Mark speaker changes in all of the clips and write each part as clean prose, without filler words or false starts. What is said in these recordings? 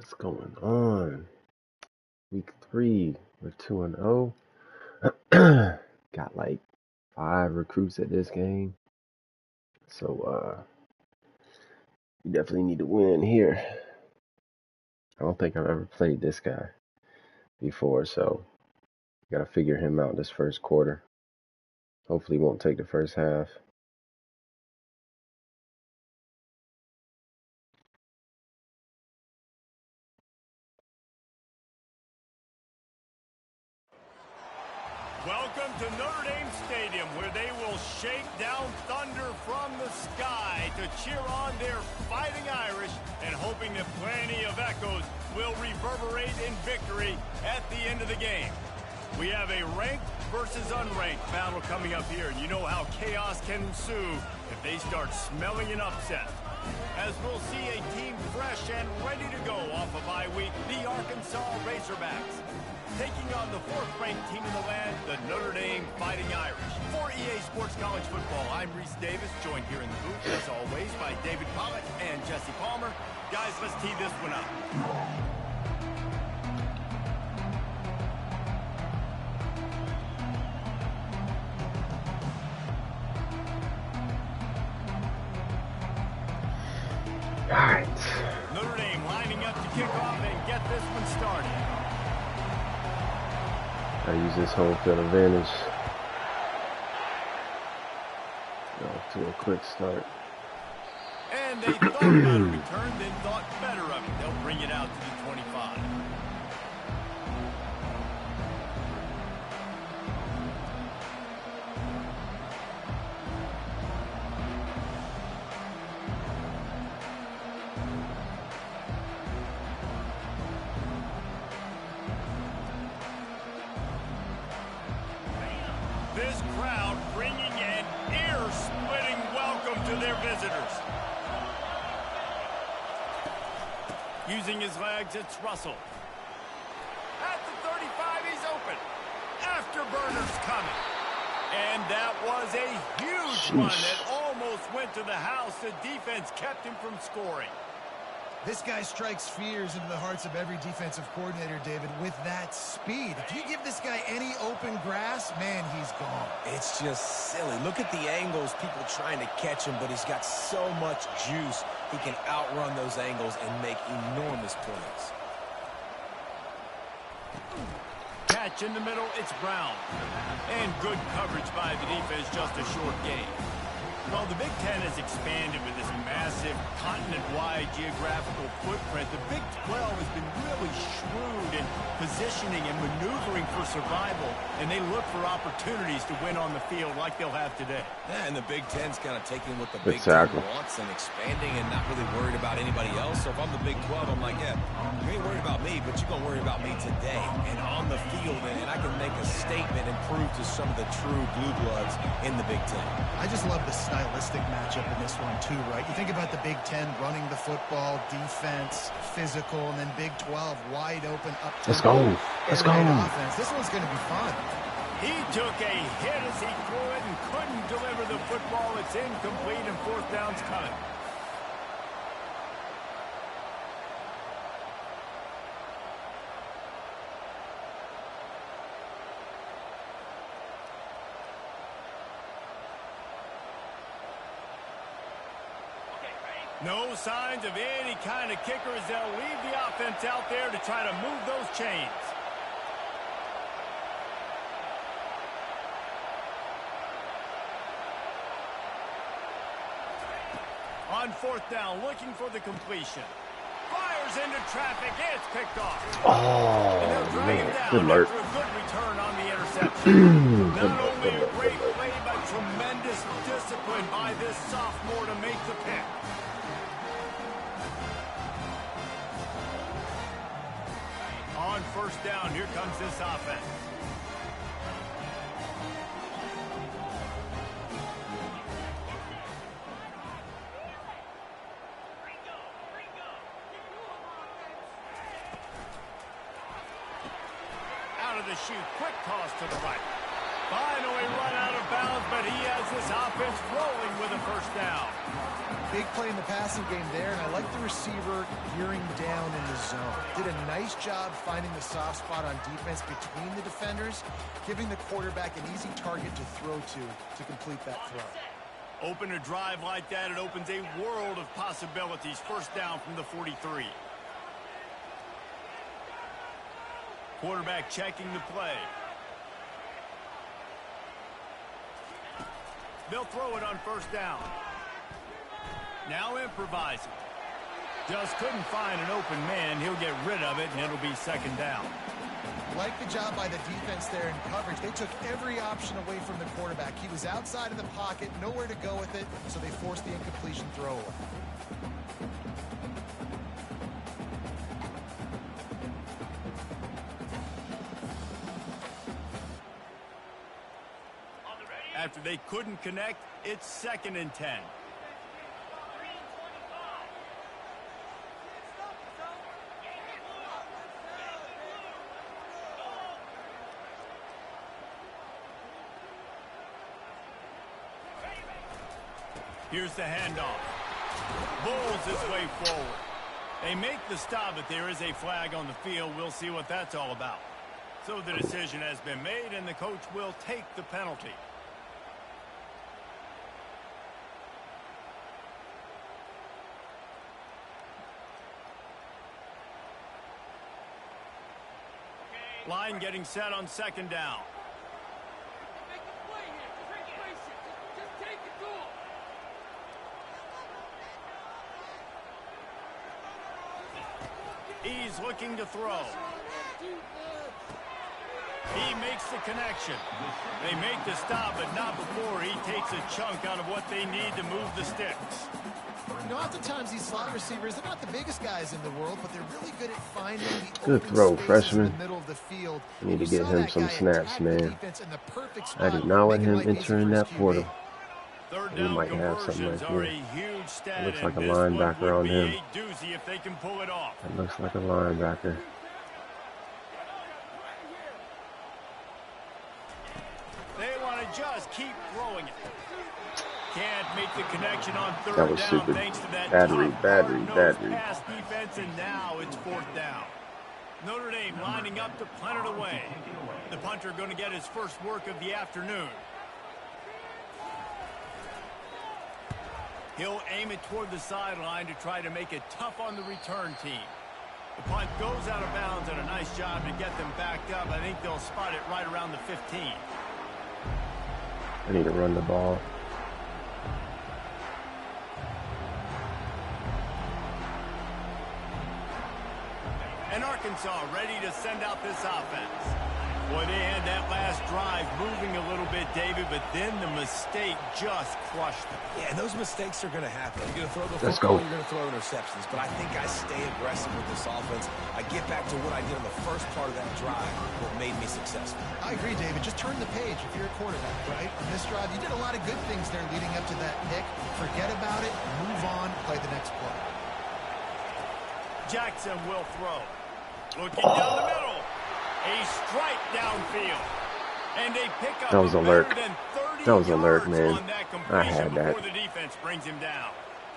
Speaker 1: What's going on? Week 3, we're 2-0. Got like 5 recruits at this game. So you definitely need to win here. I don't think I've ever played this guy before, so gotta figure him out this first quarter. Hopefully he won't take the first half.
Speaker 2: Welcome to Notre Dame Stadium, where they will shake down thunder from the sky to cheer on their Fighting Irish, and hoping that plenty of echoes will reverberate in victory at the end of the game. We have a ranked versus unranked battle coming up here, and you know how chaos can ensue if they start smelling an upset. As we'll see a team fresh and ready to go off a bye week, the Arkansas Razorbacks, taking on the 4th-ranked team in the land, the Notre Dame Fighting Irish. For EA Sports College Football, I'm Reese Davis, joined here in the booth, as always, by David Pollock and Jesse Palmer. Guys, let's tee this one up.
Speaker 1: All right.
Speaker 2: Notre Dame lining up to kick off and get this one started.
Speaker 1: Gotta use this home field advantage. Off to a quick start.
Speaker 2: And they thought about a return, then thought better of it. They'll bring it out to the 25. This crowd bringing an ear-splitting welcome to their visitors. Using his legs, it's Russell. At the 35, he's open. Afterburners coming. And that was a huge run that almost went to the house. The defense kept him from scoring.
Speaker 3: This guy strikes fears into the hearts of every defensive coordinator, David, with that speed. If you give this guy any open grass, man, he's gone.
Speaker 4: It's just silly. Look at the angles, people trying to catch him, but he's got so much juice. He can outrun those angles and make enormous plays.
Speaker 2: Catch in the middle, it's Brown. And good coverage by the defense, just a short gain. Well, the Big Ten has expanded with this massive continent-wide geographical footprint. The Big 12 has been really shrewd in positioning and maneuvering for survival, and they look for opportunities to win on the field like they'll have today.
Speaker 4: Yeah, and the Big Ten's kind of taking what the Big Ten wants and expanding and not really worried about anybody else. So if I'm the Big 12, I'm like, yeah, you ain't worried about me, but you're going to worry about me today and on the field, and I can make a statement and prove to some of the true blue bloods in the Big Ten.
Speaker 3: I just love the stylistic matchup in this one, too, right? You think about the Big Ten running the football, defense, physical, and then Big 12 wide open up to
Speaker 1: Let's go. Let's go.
Speaker 3: Offense. This one's going to be fun.
Speaker 2: He took a hit as he threw it and couldn't deliver the football. It's incomplete, and 4th down's coming. No signs of any kind of kicker as they'll leave the offense out there to try to move those chains. On 4th down, looking for the completion. Fires into traffic, it's picked off.
Speaker 1: Oh, man. Good alert.
Speaker 2: A good return on the interception. Not only a great play, but tremendous discipline by this sophomore to make the pick. On 1st down, here comes this offense. Out of the chute, quick toss to the right. Finally run out of bounds, but he has this offense rolling with a 1st down.
Speaker 3: Big play in the passing game there, and I like the receiver gearing down in the zone. a nice job finding the soft spot on defense between the defenders, giving the quarterback an easy target to throw to complete that throw.
Speaker 2: Open a drive like that, it opens a world of possibilities. First down from the 43. Quarterback checking the play. They'll throw it on first down. Now improvising. Just couldn't find an open man. He'll get rid of it, and it'll be second down.
Speaker 3: Like the job by the defense there in coverage. They took every option away from the quarterback. He was outside of the pocket, nowhere to go with it, so they forced the incompletion throw away.
Speaker 2: After they couldn't connect, it's 2nd and 10. Here's the handoff. Bowls his way forward. They make the stop, but there is a flag on the field. We'll see what that's all about. So the decision has been made, and the coach will take the penalty. Line getting set on 2nd down. He's looking to throw. He makes the connection. They make the stop, but not before he takes a chunk out of what they need to move the sticks.
Speaker 3: You know, oftentimes these slot receivers, they're not the biggest guys in the world, but they're really good at finding the
Speaker 1: good
Speaker 3: open
Speaker 1: throw,
Speaker 3: spaces
Speaker 1: freshman.
Speaker 3: in the middle of the field.
Speaker 1: I need to get him some snaps, man. I did
Speaker 3: not
Speaker 1: not let him enter in that portal.
Speaker 2: Third
Speaker 1: He
Speaker 2: down
Speaker 1: might have something
Speaker 2: conversions
Speaker 1: right
Speaker 2: are
Speaker 1: here.
Speaker 2: a huge stat,
Speaker 1: It looks like a
Speaker 2: and this one
Speaker 1: linebacker
Speaker 2: would
Speaker 1: on
Speaker 2: be
Speaker 1: him.
Speaker 2: a doozy if they can pull it off.
Speaker 1: It looks like a linebacker.
Speaker 2: They want to just keep throwing it. Can't make the connection on third
Speaker 1: That was
Speaker 2: down
Speaker 1: super.
Speaker 2: thanks to that
Speaker 1: Bad read,
Speaker 2: tough,
Speaker 1: bad read,
Speaker 2: hard-nosed
Speaker 1: bad read.
Speaker 2: pass defense, and now it's 4th down. Notre Dame lining up to punt it away. The punter going to get his first work of the afternoon. He'll aim it toward the sideline to try to make it tough on the return team. The punt goes out of bounds, and a nice job to get them backed up. I think they'll spot it right around the 15.
Speaker 1: I need to run the ball.
Speaker 2: And Arkansas ready to send out this offense. Boy, they had that last drive moving a little bit, David, but then the mistake just crushed them.
Speaker 4: Yeah, and those mistakes are going to happen. You're going to throw the
Speaker 1: Let's
Speaker 4: football,
Speaker 1: go.
Speaker 4: you're going to throw interceptions. But I think I stay aggressive with this offense. I get back to what I did on the first part of that drive, what made me successful.
Speaker 3: I agree, David. Just turn the page if you're a quarterback, right? On this drive, you did a lot of good things there leading up to that pick. Forget about it, move on, play the next play.
Speaker 2: Jackson will throw. Looking down the middle. A strike downfield. And they pick up
Speaker 1: That was
Speaker 2: a
Speaker 1: alert.
Speaker 2: better than 30
Speaker 1: That was alert,
Speaker 2: yards
Speaker 1: man.
Speaker 2: on that
Speaker 1: I had
Speaker 2: completion
Speaker 1: that.
Speaker 2: before the defense brings him down.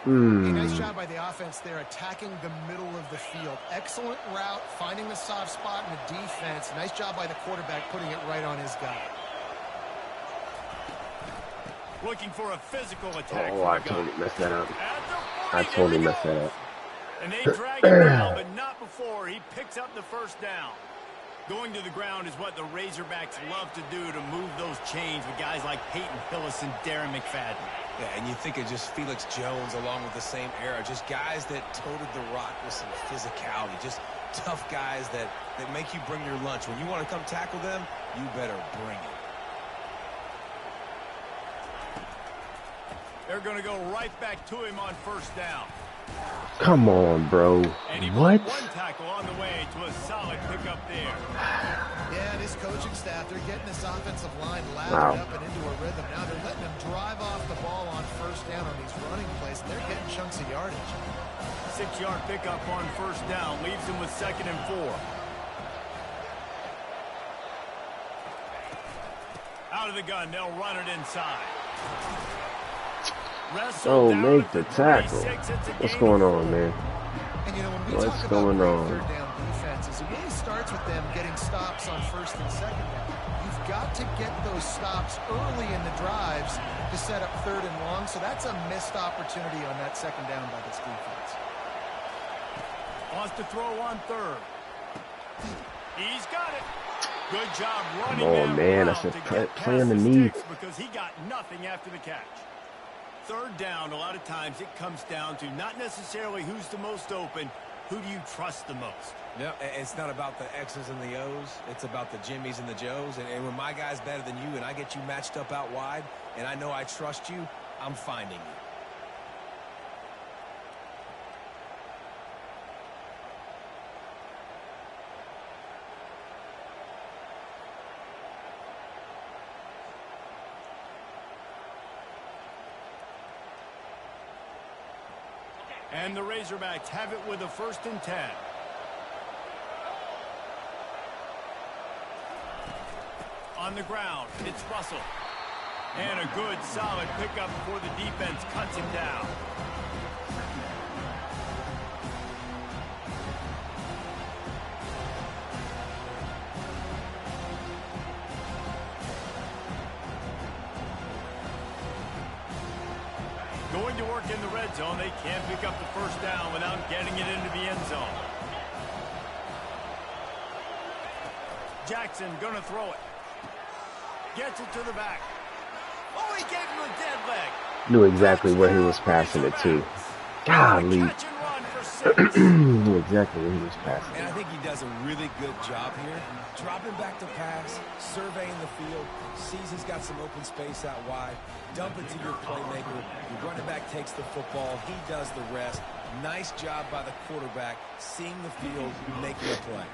Speaker 3: A nice job by the offense there attacking the middle of the field. Excellent route, finding the soft spot in the defense. Nice job by the quarterback putting it right on his guy.
Speaker 2: Looking for a physical attack.
Speaker 1: Oh, I totally messed that up. I
Speaker 2: I
Speaker 1: totally messed that up.
Speaker 2: And they drag him down, but not before he picks up the first down. Going to the ground is what the Razorbacks love to do to move those chains with guys like Peyton Hillis and Darren McFadden.
Speaker 4: Yeah, and you think of just Felix Jones along with the same era. Just guys that toted the rock with some physicality. Just tough guys that make you bring your lunch. When you want to come tackle them, you better bring it.
Speaker 2: They're going to go right back to him on first down.
Speaker 1: Come on, bro.
Speaker 2: And he
Speaker 1: What?
Speaker 2: one tackle on the way to a solid pickup there.
Speaker 3: Yeah, this coaching staff, they're getting this offensive line lathered
Speaker 1: Wow.
Speaker 3: up and into a rhythm. Now they're letting them drive off the ball on first down on these running plays, and they're getting chunks of yardage.
Speaker 2: 6-yard pickup on first down leaves him with 2nd and 4. Out of the gun, they'll run it inside.
Speaker 1: Oh, make the tackle. What's going on, man?
Speaker 3: And you know, when we
Speaker 1: What's
Speaker 3: talk about
Speaker 1: going
Speaker 3: great
Speaker 1: on?
Speaker 3: third down defense, passes, it really starts with them getting stops on first and second down. You've got to get those stops early in the drives to set up third and long, so that's a missed opportunity on that second down by this defense.
Speaker 2: Wants to throw on third. He's got it. Good job running.
Speaker 1: Come on, man. I said play underneath.
Speaker 2: Because he got nothing after the catch. Third down, a lot of times it comes down to not necessarily who's the most open, who do you trust the most?
Speaker 4: No, it's not about the X's and the O's. It's about the Jimmies and the Joes. And when my guy's better than you and I get you matched up out wide and I know I trust you, I'm finding you.
Speaker 2: And the Razorbacks have it with a 1st and 10. On the ground, it's Russell. And a good, solid pickup before the defense cuts him down. Going to work in the red zone. They can't pick up the 1st down without getting it into the end zone. Jackson going to throw it. Gets it to the back. Oh, he gave him a dead leg.
Speaker 1: Knew exactly where he was passing it to. Golly. Knew exactly where he was passing.
Speaker 4: And I think he does a really good job here. Dropping back to pass, surveying the field, sees he's got some open space out wide, dump it to your playmaker. Your running back takes the football. He does the rest. Nice job by the quarterback, seeing the field, making a play.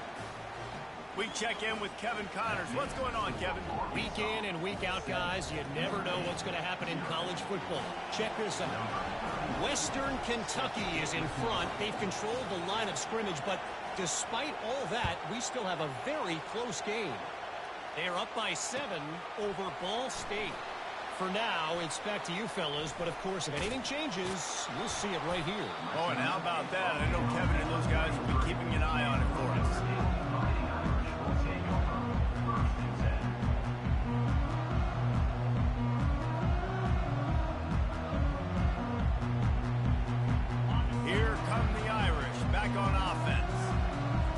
Speaker 2: We check in with Kevin Connors. What's going on, Kevin?
Speaker 5: Week in and week out, guys, you never know what's going to happen in college football. Check this out. Western Kentucky is in front. They've controlled the line of scrimmage, but despite all that, we still have a very close game. They're up by 7 over Ball State. For now, it's back to you fellas, but of course, if anything changes, we'll see it right here.
Speaker 2: Oh, and how about that? I know Kevin and those guys will be keeping an eye on it for us. Here come the Irish, back on offense.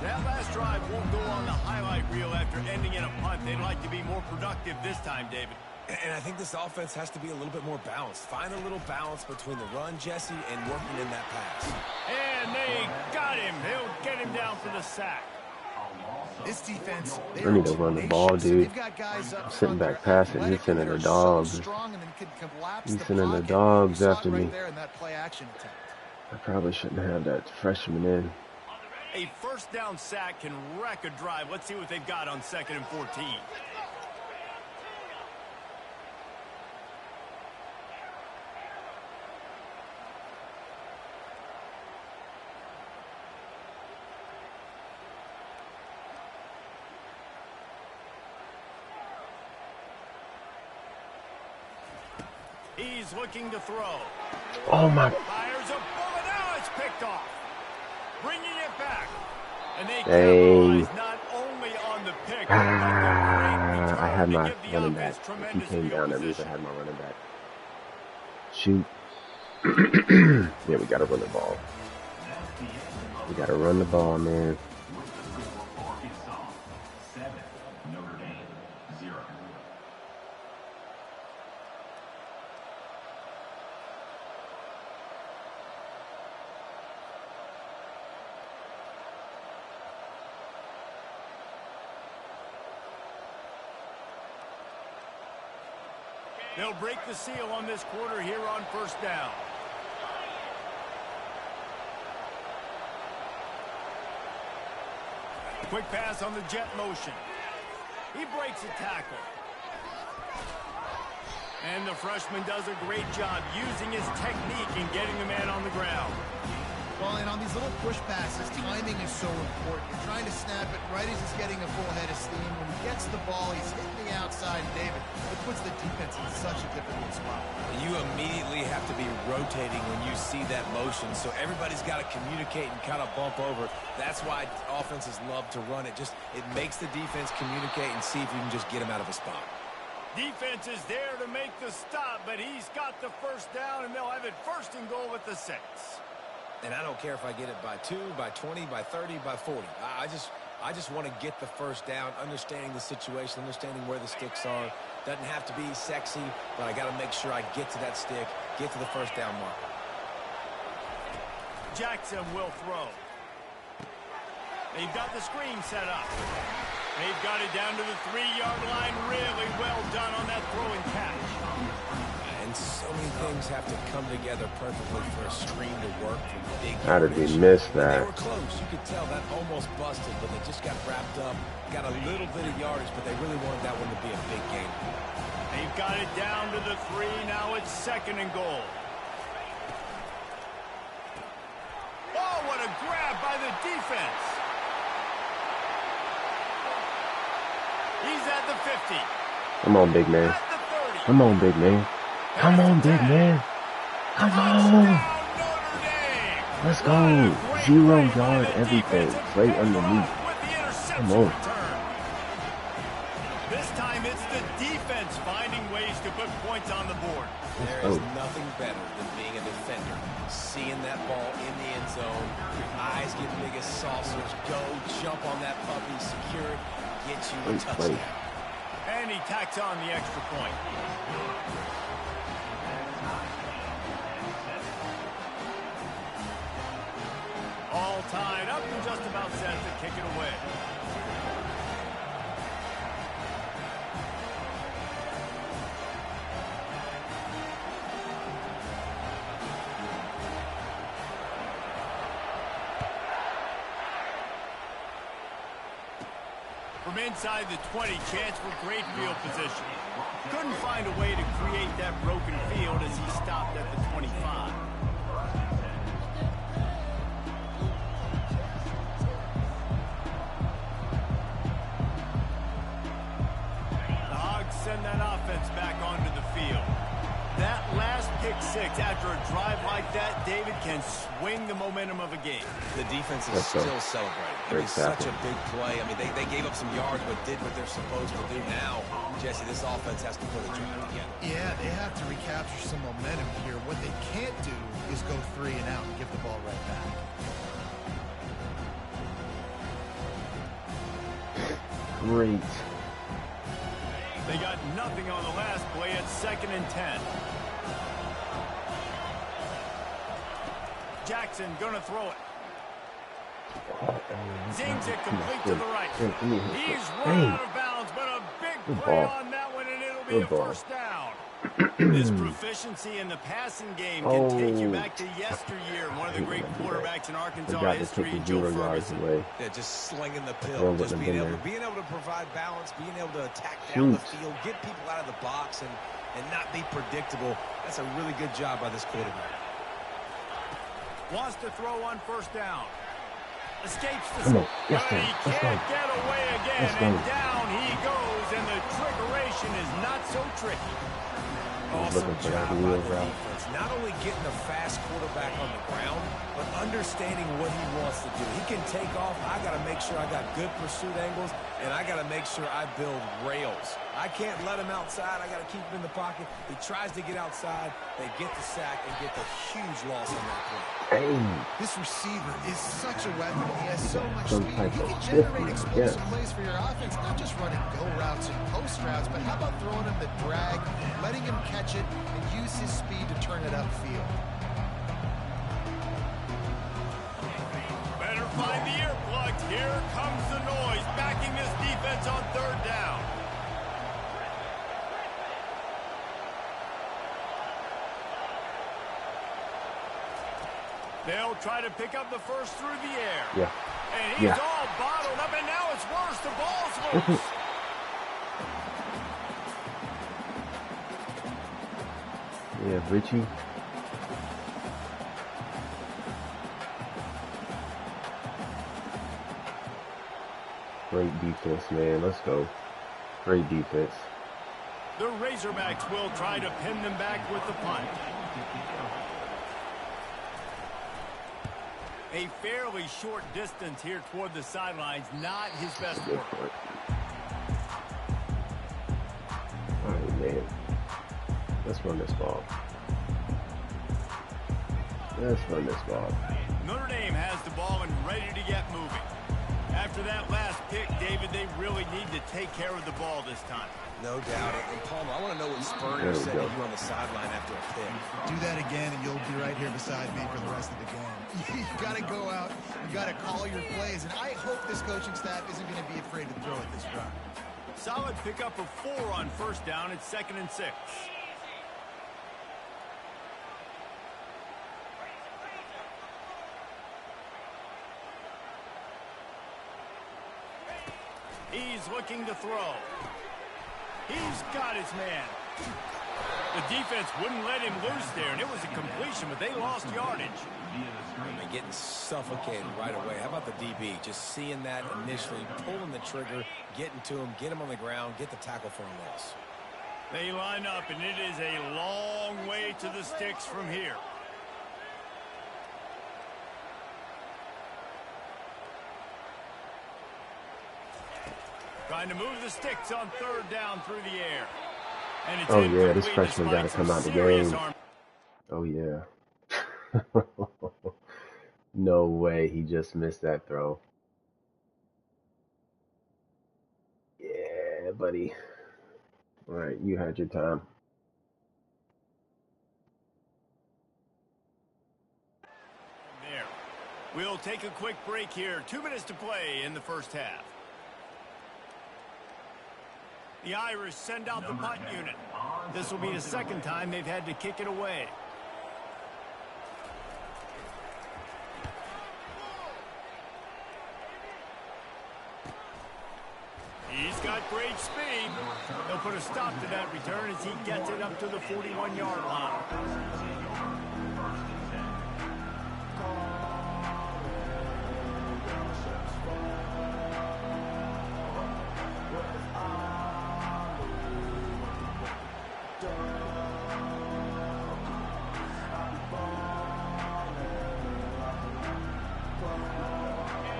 Speaker 2: That last drive won't go on the highlight reel after ending in a punt. They'd like to be more productive this time, David.
Speaker 4: And I think this offense has to be a little bit more balanced. Find a little balance between the run, Jesse, and working in that pass.
Speaker 2: And they got him. They'll get him down for the sack.
Speaker 3: This defense,
Speaker 1: I need to run the ball, dude. I'm sitting back passing. He's sending the dogs. He's sending the dogs after me. I probably shouldn't have that freshman in.
Speaker 2: A 1st down sack can wreck a drive. Let's see what they've got on 2nd and 14. He's looking to throw.
Speaker 1: Oh, my.
Speaker 2: Fires a bullet. Now it's picked off. Bringing it back. And they
Speaker 1: Dang.
Speaker 2: capitalize not only on the pick.
Speaker 1: I had my running back. If he came down, that means I had my running back. Shoot. Yeah, we got to run the ball. We got to run the ball, man.
Speaker 2: They'll break the seal on this quarter here on 1st down. Quick pass on the jet motion. He breaks a tackle. And the freshman does a great job using his technique and getting the man on the ground.
Speaker 3: Well, and on these little push passes, timing is so important. You're trying to snap that, but right as he's getting a full head of steam, when he gets the ball, he's hitting the outside, and David, it puts the defense in such a difficult spot.
Speaker 4: You immediately have to be rotating when you see that motion, so everybody's got to communicate and kind of bump over. That's why offenses love to run it. It makes the defense communicate and see if you can just get him out of a spot.
Speaker 2: Defense is there to make the stop, but he's got the first down, and they'll have it first and goal at the 6.
Speaker 4: And I don't care if I get it by 2, by 20, by 30, by 40. I just want to get the first down, understanding the situation, understanding where the sticks are. Doesn't have to be sexy, but I got to make sure I get to that stick, get to the first down mark.
Speaker 2: Jackson will throw. They've got the screen set up. They've got it down to the 3-yard line. Really well done on that throw and catch.
Speaker 4: And so many things have to come together perfectly for a screen to work from big
Speaker 1: How did
Speaker 4: yardage.
Speaker 1: he miss
Speaker 4: They
Speaker 1: that?
Speaker 4: were close. You could tell that almost busted, but they just got wrapped up. Got a little bit of yardage, but they really wanted that one to be a big game.
Speaker 2: They've got it down to the 3. Now it's 2nd and goal. Oh, what a grab by the defense. He's at the 50.
Speaker 1: Come on, big man.
Speaker 2: At the 30.
Speaker 1: Come on, big man. Come on, big man. Come on.
Speaker 2: Notre Dame.
Speaker 1: Let's go. 0-yard everything. Right underneath. Come on.
Speaker 2: This time it's the defense finding ways to put points on the board.
Speaker 4: There is nothing better than being a defender. Seeing that ball in the end zone. Your eyes get big as saucers. Go, jump on that puppy, secure it, get you a touchdown.
Speaker 2: And he tacks on the extra point. All tied up and just about set to kick it away. From inside the 20, chance for great field position. Couldn't find a way to create that broken field as he stopped at the 25. The Hogs send that offense back onto the field. That last pick 6 after a drive like that, David, can swing the momentum of a game.
Speaker 4: The defense is still celebrating. I mean, such a big play. I mean, they gave up some yards but did what they're supposed to do. Now, Jesse, this offense has to put a drive together.
Speaker 3: Yeah, they have to recapture some momentum here. What they can't do is go 3 and out and give the ball right back.
Speaker 1: Great.
Speaker 2: They got nothing on the last play at 2nd and 10. Jackson gonna throw it. Zings it complete to the right. He's run out of bounds, but a big play on that one, and it'll be a first down. His proficiency in the passing game can take you back to yesteryear. One of the great quarterbacks in Arkansas history, Joe Ferguson.
Speaker 4: Yeah, just slinging the pill, just being able to provide balance, being able to attack down the field, get people out of the box, and not be predictable. That's a really good job by this quarterback.
Speaker 2: Wants to throw on first down. Escapes the
Speaker 1: Come on, let's go,
Speaker 2: but he
Speaker 1: let's
Speaker 2: can't
Speaker 1: go.
Speaker 2: get away again,
Speaker 1: Let's go.
Speaker 2: and down he goes, and the trickeration is not so tricky.
Speaker 4: Awesome job by the defense. Not only getting a fast quarterback on the ground, but understanding what he wants to do. He can take off. I got to make sure I got good pursuit angles, and I got to make sure I build rails. I can't let him outside. I got to keep him in the pocket. He tries to get outside. They get the sack and get the huge loss on that play.
Speaker 1: Hey.
Speaker 3: This receiver is such a weapon. He has so much speed. He can generate explosive plays for your offense, not just running go routes and post routes, but how about throwing him the drag, letting him catch it, and use his speed to turn it upfield.
Speaker 2: Better find the earplugs. Here comes the noise, backing this defense on 3rd down. They'll try to pick up the first through the air.
Speaker 1: Yeah.
Speaker 2: And he's all bottled up, and now it's worse. The ball's loose.
Speaker 1: Yeah, Richie. Great defense, man. Let's go. Great defense.
Speaker 2: The Razorbacks will try to pin them back with the punt. A fairly short distance here toward the sidelines. Not his best work.
Speaker 1: All right, man. Let's run this ball. Let's run this ball.
Speaker 2: Notre Dame has the ball and ready to get moving. After that last pick, David, they really need to take care of the ball this time.
Speaker 4: No doubt. And Palmer, I want to know what Spurrier said to you on the sideline after a pick.
Speaker 3: Do that again, and you'll be right here beside me for the rest of the game. You got to go out. You got to call your plays, and I hope this coaching staff isn't going to be afraid to throw at this drive.
Speaker 2: Solid pickup of 4 on first down. It's 2nd and 6. He's looking to throw. He's got his man. The defense wouldn't let him loose there, and it was a completion, but they lost yardage.
Speaker 4: And getting suffocated right away. How about the DB? Just seeing that initially, pulling the trigger, getting to him, get him on the ground, get the tackle for a loss.
Speaker 2: They line up, and it is a long way to the sticks from here. Trying to move the sticks on 3rd down through the air. And it's
Speaker 1: oh, yeah, this freshman got to come out the game. Oh, yeah. No way he just missed that throw. Yeah, buddy. All right, you had your time.
Speaker 2: There. We'll take a quick break here. 2 minutes to play in the first half. The Irish send out the punt unit. This will be the 2nd time they've had to kick it away. He's got great speed. They'll put a stop to that return as he gets it up to the 41-yard line.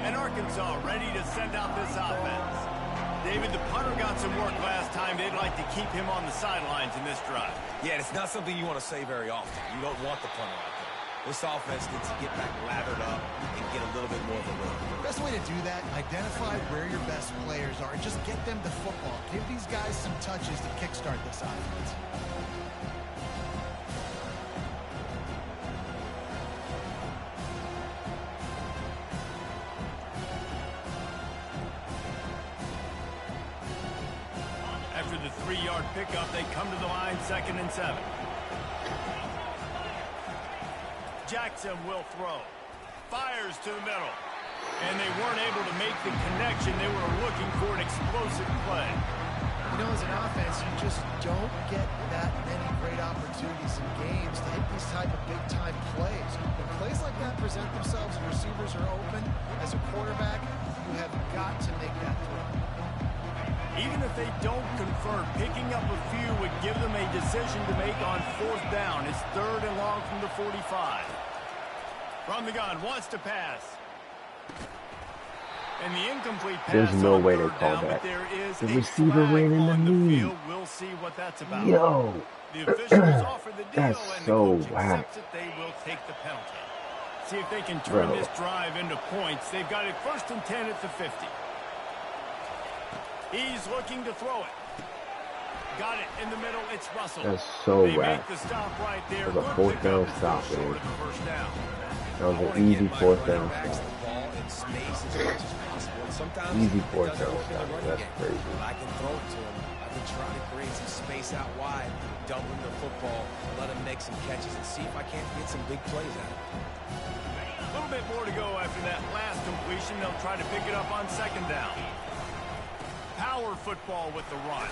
Speaker 2: And Arkansas ready to send out this offense. David, the punter got some work last time. They'd like to keep him on the sidelines in this drive.
Speaker 4: Yeah, it's not something you want to say very often. You don't want the punter out there. This offense needs to get back lathered up and get a little bit more of a look.
Speaker 3: Best way to do that, identify where your best players are and just get them the football. Give these guys some touches to kickstart this offense.
Speaker 2: After the 3-yard pickup, they come to the line 2nd and 7. Jackson will throw. Fires to the middle. And they weren't able to make the connection. They were looking for an explosive play.
Speaker 3: You know, as an offense, you just don't get that many great opportunities in games to hit these type of big-time plays. When plays like that present themselves and receivers are open, as a quarterback, you have got to make that throw.
Speaker 2: Even if they don't convert, picking up a few would give them a decision to make on 4th down. It's 3rd and long from the 45. From the gun, wants to pass. And the incomplete pass.
Speaker 1: There's no way they call that. The receiver ran in the knee.
Speaker 2: We'll see what that's about.
Speaker 1: Yo.
Speaker 2: The officials offer the deal,
Speaker 1: That's
Speaker 2: and
Speaker 1: so
Speaker 2: the coach accepts it. They will take the penalty. See if they can turn this drive into points. They've got it 1st and 10 at the 50. He's looking to throw it. Got it in the middle. It's Russell.
Speaker 1: That's so
Speaker 2: they
Speaker 1: whack.
Speaker 2: make the stop right there.
Speaker 1: It was a 4th down stop, man. That was an easy 4th down stop. Easy 4th down stop. That's crazy.
Speaker 4: I can throw it to him. I can try to create some space out wide, dump him the football, let him make some catches, and see if I can't get some big plays out of it.
Speaker 2: A little bit more to go after that last completion. They'll try to pick it up on 2nd down. Power football with the run.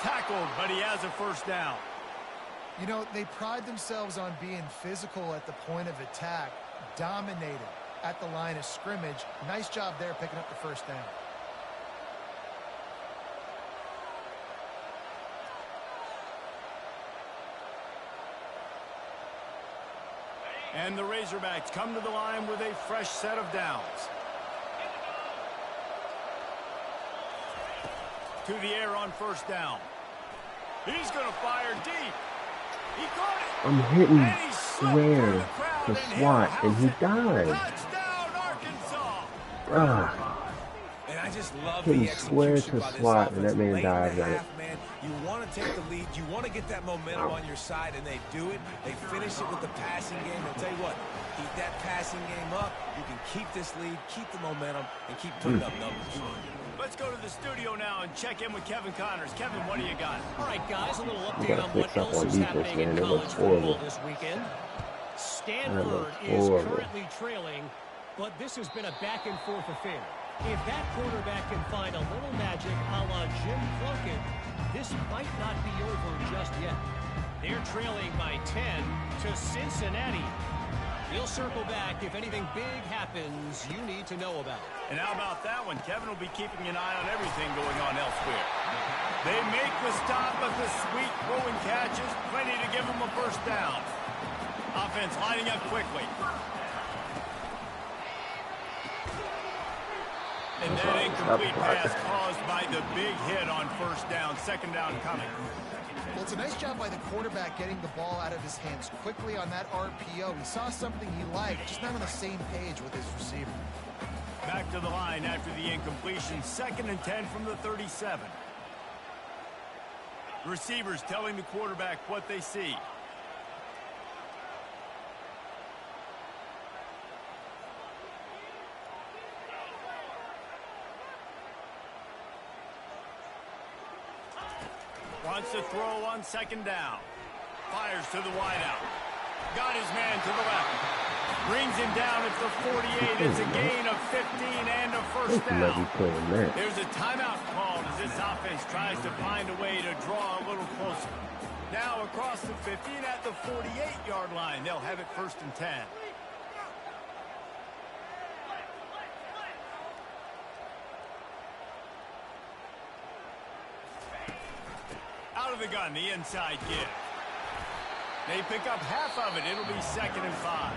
Speaker 2: Tackled, but he has a 1st down.
Speaker 3: You know, they pride themselves on being physical at the point of attack, dominated at the line of scrimmage. Nice job there picking up the 1st down.
Speaker 2: And the Razorbacks come to the line with a fresh set of downs. To the air on first down. He's going to fire deep. He caught it.
Speaker 1: I'm hitting square to SWAT, and he died.
Speaker 2: Touchdown, Arkansas.
Speaker 4: And I just love
Speaker 1: hitting
Speaker 4: the
Speaker 1: square
Speaker 4: execution
Speaker 1: to
Speaker 4: by this
Speaker 1: SWAT,
Speaker 4: offense.
Speaker 1: and that man
Speaker 4: Late in
Speaker 1: died.
Speaker 4: the half, man, you want to take the lead. You want to get that momentum on your side, and they do it. They finish it with the passing game. I'll tell you what, keep that passing game up. You can keep this lead, keep the momentum, and keep putting up numbers.
Speaker 2: Let's go to the studio now and check in with Kevin Connors. Kevin, what do you got?
Speaker 5: All right, guys, a little update on what
Speaker 1: fix up
Speaker 5: else
Speaker 1: on
Speaker 5: is
Speaker 1: defense,
Speaker 5: happening
Speaker 1: man.
Speaker 5: in
Speaker 1: It
Speaker 5: college
Speaker 1: looks
Speaker 5: football
Speaker 1: horrible.
Speaker 5: this weekend. Stanford
Speaker 1: looks
Speaker 5: is
Speaker 1: horrible.
Speaker 5: currently trailing, but this has been a back-and-forth affair. If that quarterback can find a little magic a la Jim Plunkett, this might not be over just yet. They're trailing by 10 to Cincinnati. We'll circle back if anything big happens you need to know about.
Speaker 2: And how about that one? Kevin will be keeping an eye on everything going on elsewhere. They make the stop, but the sweet throwing catches, plenty to give them a first down. Offense lining up quickly. And that incomplete pass caused by the big hit on first down. Second down coming.
Speaker 3: Well, it's a nice job by the quarterback getting the ball out of his hands quickly on that RPO. He saw something he liked, just not on the same page with his receiver.
Speaker 2: Back to the line after the incompletion. 2nd and 10 from the 37. Receivers telling the quarterback what they see. Wants to throw on 2nd down. Fires to the wideout. Got his man to the left. Brings him down at the 48. It's a gain of 15 and a first down. There's a timeout called as this offense tries to find a way to draw a little closer. Now across the 50 and at the 48-yard line. They'll have it 1st and 10. Out of the gun, the inside give. They pick up half of it. It'll be 2nd and 5.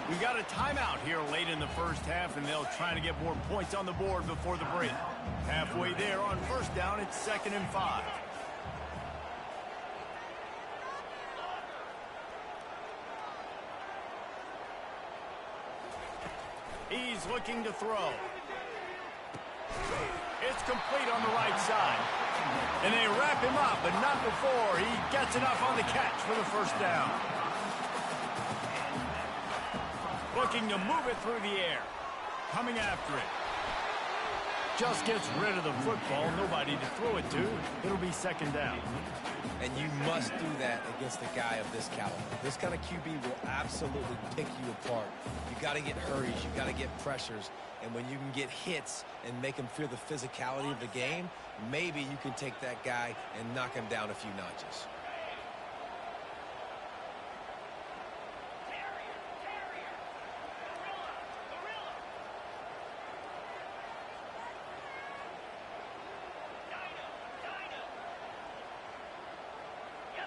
Speaker 2: We've got a timeout here late in the first half, and they'll try to get more points on the board before the break. Halfway there on first down, it's 2nd and 5. He's looking to throw. It's complete on the right side. And they wrap him up, but not before he gets enough on the catch for the first down. Looking to move it through the air. Coming after it. Just gets rid of the football. Nobody to throw it to. It'll be 2nd down.
Speaker 4: And you must do that against a guy of this caliber. This kind of QB will absolutely pick you apart. You got to get hurries. You got to get pressures. And when you can get hits and make him feel the physicality of the game, maybe you can take that guy and knock him down a few notches.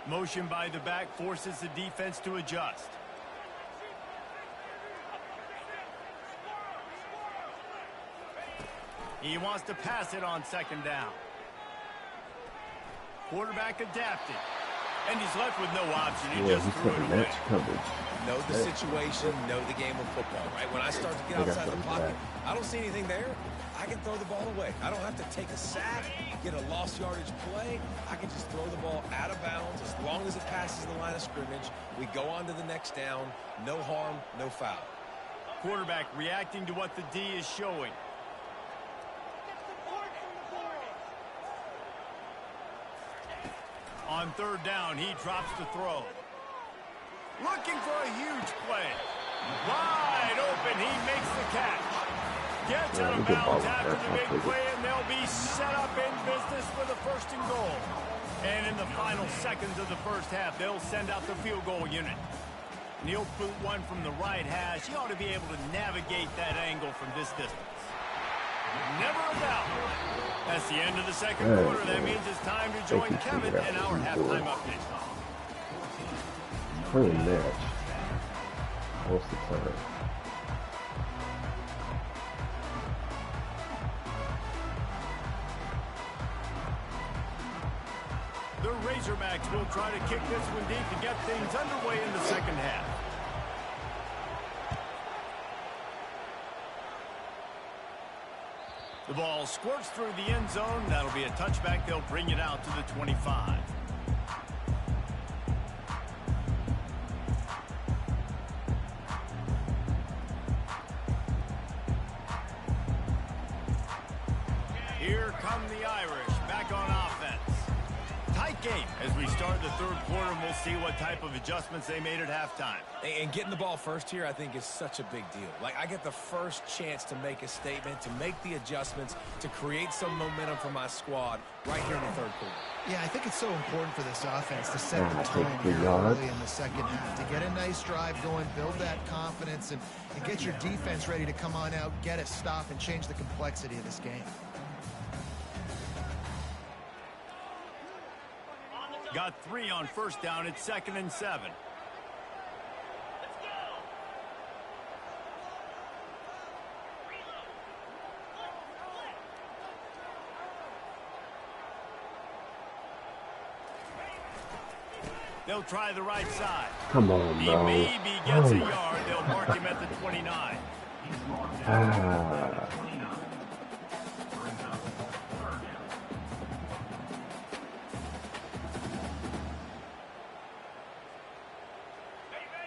Speaker 2: Motion by the back forces the defense to adjust. He wants to pass it on 2nd down. Quarterback adapted. And he's left with no option. He just threw it away.
Speaker 4: Know the situation, know the game of football, right? When I start to get outside the pocket, I don't see anything there. I can throw the ball away. I don't have to take a sack, get a lost yardage play. I can just throw the ball out of bounds as long as it passes the line of scrimmage. We go on to the next down. No harm, no foul.
Speaker 2: Quarterback reacting to what the D is showing. On 3rd down, he drops the throw. Looking for a huge play. Wide open, he makes the catch. Gets out of bounds after the big play, and they'll be set up in business with a 1st and goal. And in the final seconds of the first half, they'll send out the field goal unit. And he'll boot one from the right hash. He ought to be able to navigate that angle from this distance. Never a doubt. That's the end of the 2nd quarter. That means it's time to join Kevin in our halftime update.
Speaker 1: Clean match. most of the time.
Speaker 2: The Razorbacks will try to kick this one deep to get things underway in the second half. The ball squirts through the end zone. That'll be a touchback. They'll bring it out to the 25. Here come the Irish back on offense. Tight game as we start the third quarter, and we'll see what type of adjustments they made at halftime.
Speaker 4: And getting the ball first here, I think, is such a big deal. Like, I get the first chance to make a statement, to make the adjustments, to create some momentum for my squad right here in the third quarter.
Speaker 3: Yeah, I think it's so important for this offense to set the tone here early in the second half, to get a nice drive going, build that confidence, and get your defense ready to come on out, get a stop, and change the complexity of this game.
Speaker 2: Got 3 on first down. It's 2nd and 7. They'll try the right side.
Speaker 1: Come on,
Speaker 2: He
Speaker 1: bro.
Speaker 2: maybe gets a yard. They'll mark him at the 29.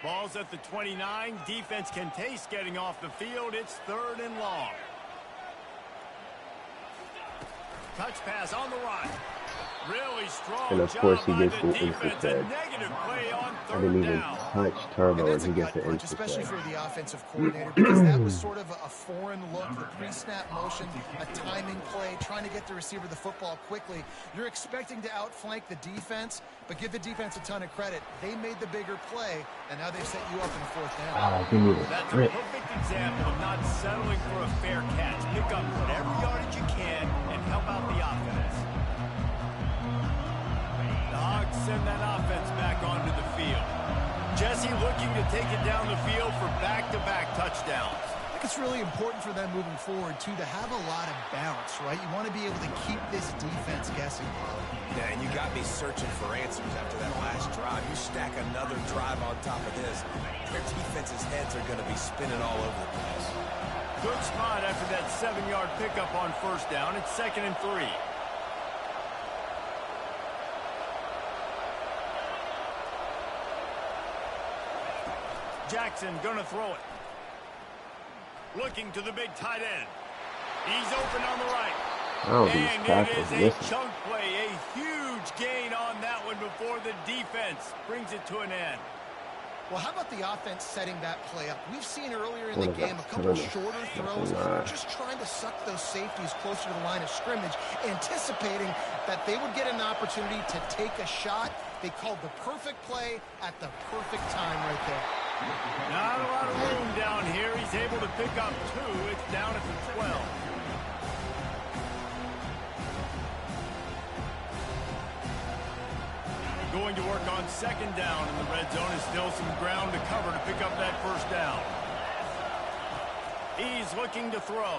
Speaker 2: Ball's at the 29. Defense can taste getting off the field. It's 3rd and long. Touch pass on the run. Really strong.
Speaker 1: And of course he gets
Speaker 2: the
Speaker 1: an instant
Speaker 2: defense. A
Speaker 1: play.
Speaker 2: negative play on
Speaker 1: I
Speaker 2: 3rd
Speaker 1: didn't even
Speaker 2: down.
Speaker 1: touch Turbo and
Speaker 3: That's
Speaker 1: he
Speaker 3: a
Speaker 1: gets
Speaker 3: gut
Speaker 1: an
Speaker 3: punch,
Speaker 1: instant
Speaker 3: especially
Speaker 1: play.
Speaker 3: for the offensive coordinator, because that was sort of a foreign look, the pre-snap motion, a timing play, trying to get the receiver the football quickly. You're expecting to outflank the defense, but give the defense a ton of credit. They made the bigger play, and now they've set you up in the 4th down.
Speaker 1: Give me the
Speaker 2: That's a
Speaker 1: strip.
Speaker 2: perfect example of not settling for a fair catch. Pick up whatever yardage you can and help out the offense. The Hogs send that offense back onto the field. Jesse looking to take it down the field for back-to-back touchdowns.
Speaker 3: I think it's really important for them moving forward, too, to have a lot of bounce, right? You want to be able to keep this defense guessing.
Speaker 4: Yeah, and you got me searching for answers after that last drive. You stack another drive on top of this, their defense's heads are going to be spinning all over the place.
Speaker 2: Good spot after that 7-yard pickup on first down. It's 2nd and 3. Jackson gonna throw it. Looking to the big tight end. He's open on the right.
Speaker 1: Oh, these
Speaker 2: And it
Speaker 1: tackles
Speaker 2: is a
Speaker 1: missing.
Speaker 2: chunk play, a huge gain on that one before the defense brings it to an end.
Speaker 3: Well, how about the offense setting that play up? We've seen earlier in
Speaker 1: What
Speaker 3: the
Speaker 1: is
Speaker 3: game
Speaker 1: that,
Speaker 3: a couple
Speaker 1: 7?
Speaker 3: shorter throws, just trying to suck those safeties closer to the line of scrimmage, anticipating that they would get an opportunity to take a shot. They called the perfect play at the perfect time right there.
Speaker 2: Not a lot of room down here. He's able to pick up 2. It's down at the 12. Going to work on 2nd down in the red zone. Is still some ground to cover to pick up that first down. He's looking to throw.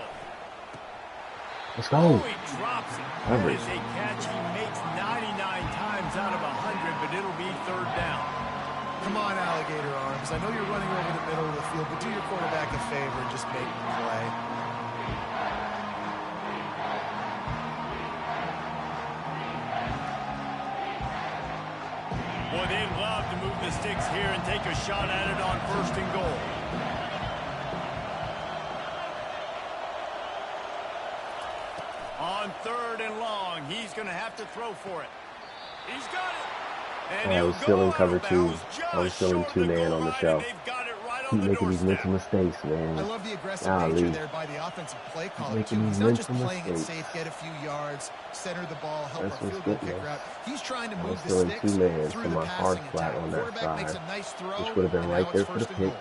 Speaker 1: Let's go.
Speaker 2: Oh, he drops it.
Speaker 1: Coverage.
Speaker 2: That is a catch he makes 99 times out of 100, but it'll be 3rd down.
Speaker 3: Come on, alligator arms. I know you're running over the middle of the field, but do your quarterback a favor and just make the play.
Speaker 2: Boy, they'd love to move the sticks here and take a shot at it on 1st and goal. On 3rd and long, he's going to have to throw for it. He's got it. And
Speaker 1: I was still in cover 2. I was still in 2-man on the show. Keep making these mental mistakes, man.
Speaker 3: I love the aggressive nature there by the offensive play caller, too. He's not just playing it safe, get a few yards, center the ball, help our field goal kicker out. He's trying to move the sticks through the passing attack. Quarterback makes a nice throw,
Speaker 1: which would have been right there for the pick.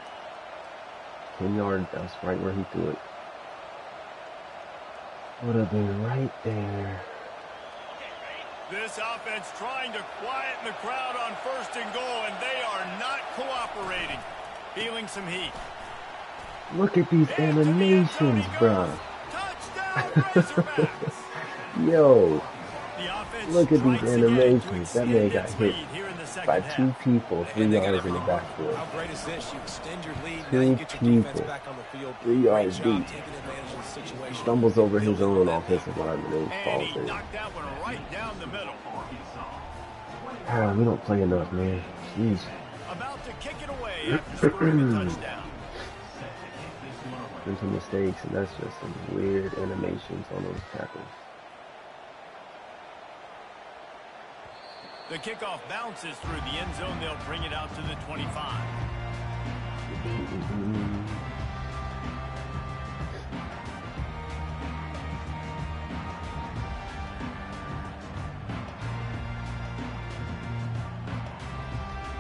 Speaker 1: 10 yards, that's right where he threw it. Would have been right there.
Speaker 2: This offense trying to quieten the crowd on 1st and goal, and they are not cooperating. Feeling some heat.
Speaker 1: Look at these animations, bro. Yo, look at these animations. That man got hit by 2 people, 3 yards in the backfield.
Speaker 4: How great is this? You extend your lead, now
Speaker 1: 2
Speaker 4: you get your defense
Speaker 1: people,
Speaker 4: back on the field.
Speaker 1: 3 yards deep.
Speaker 4: Taking advantage of the situation.
Speaker 1: Stumbles over his own offensive lineman and
Speaker 2: And
Speaker 1: falls
Speaker 2: he
Speaker 1: in.
Speaker 2: knocked that one right down the middle.
Speaker 1: Ah, we don't play enough, man. Jeez.
Speaker 2: About to kick it away after scoring a touchdown.
Speaker 1: Been some mistakes, and that's just some weird animations on those tackles.
Speaker 2: The kickoff bounces through the end zone. They'll bring it out to the 25.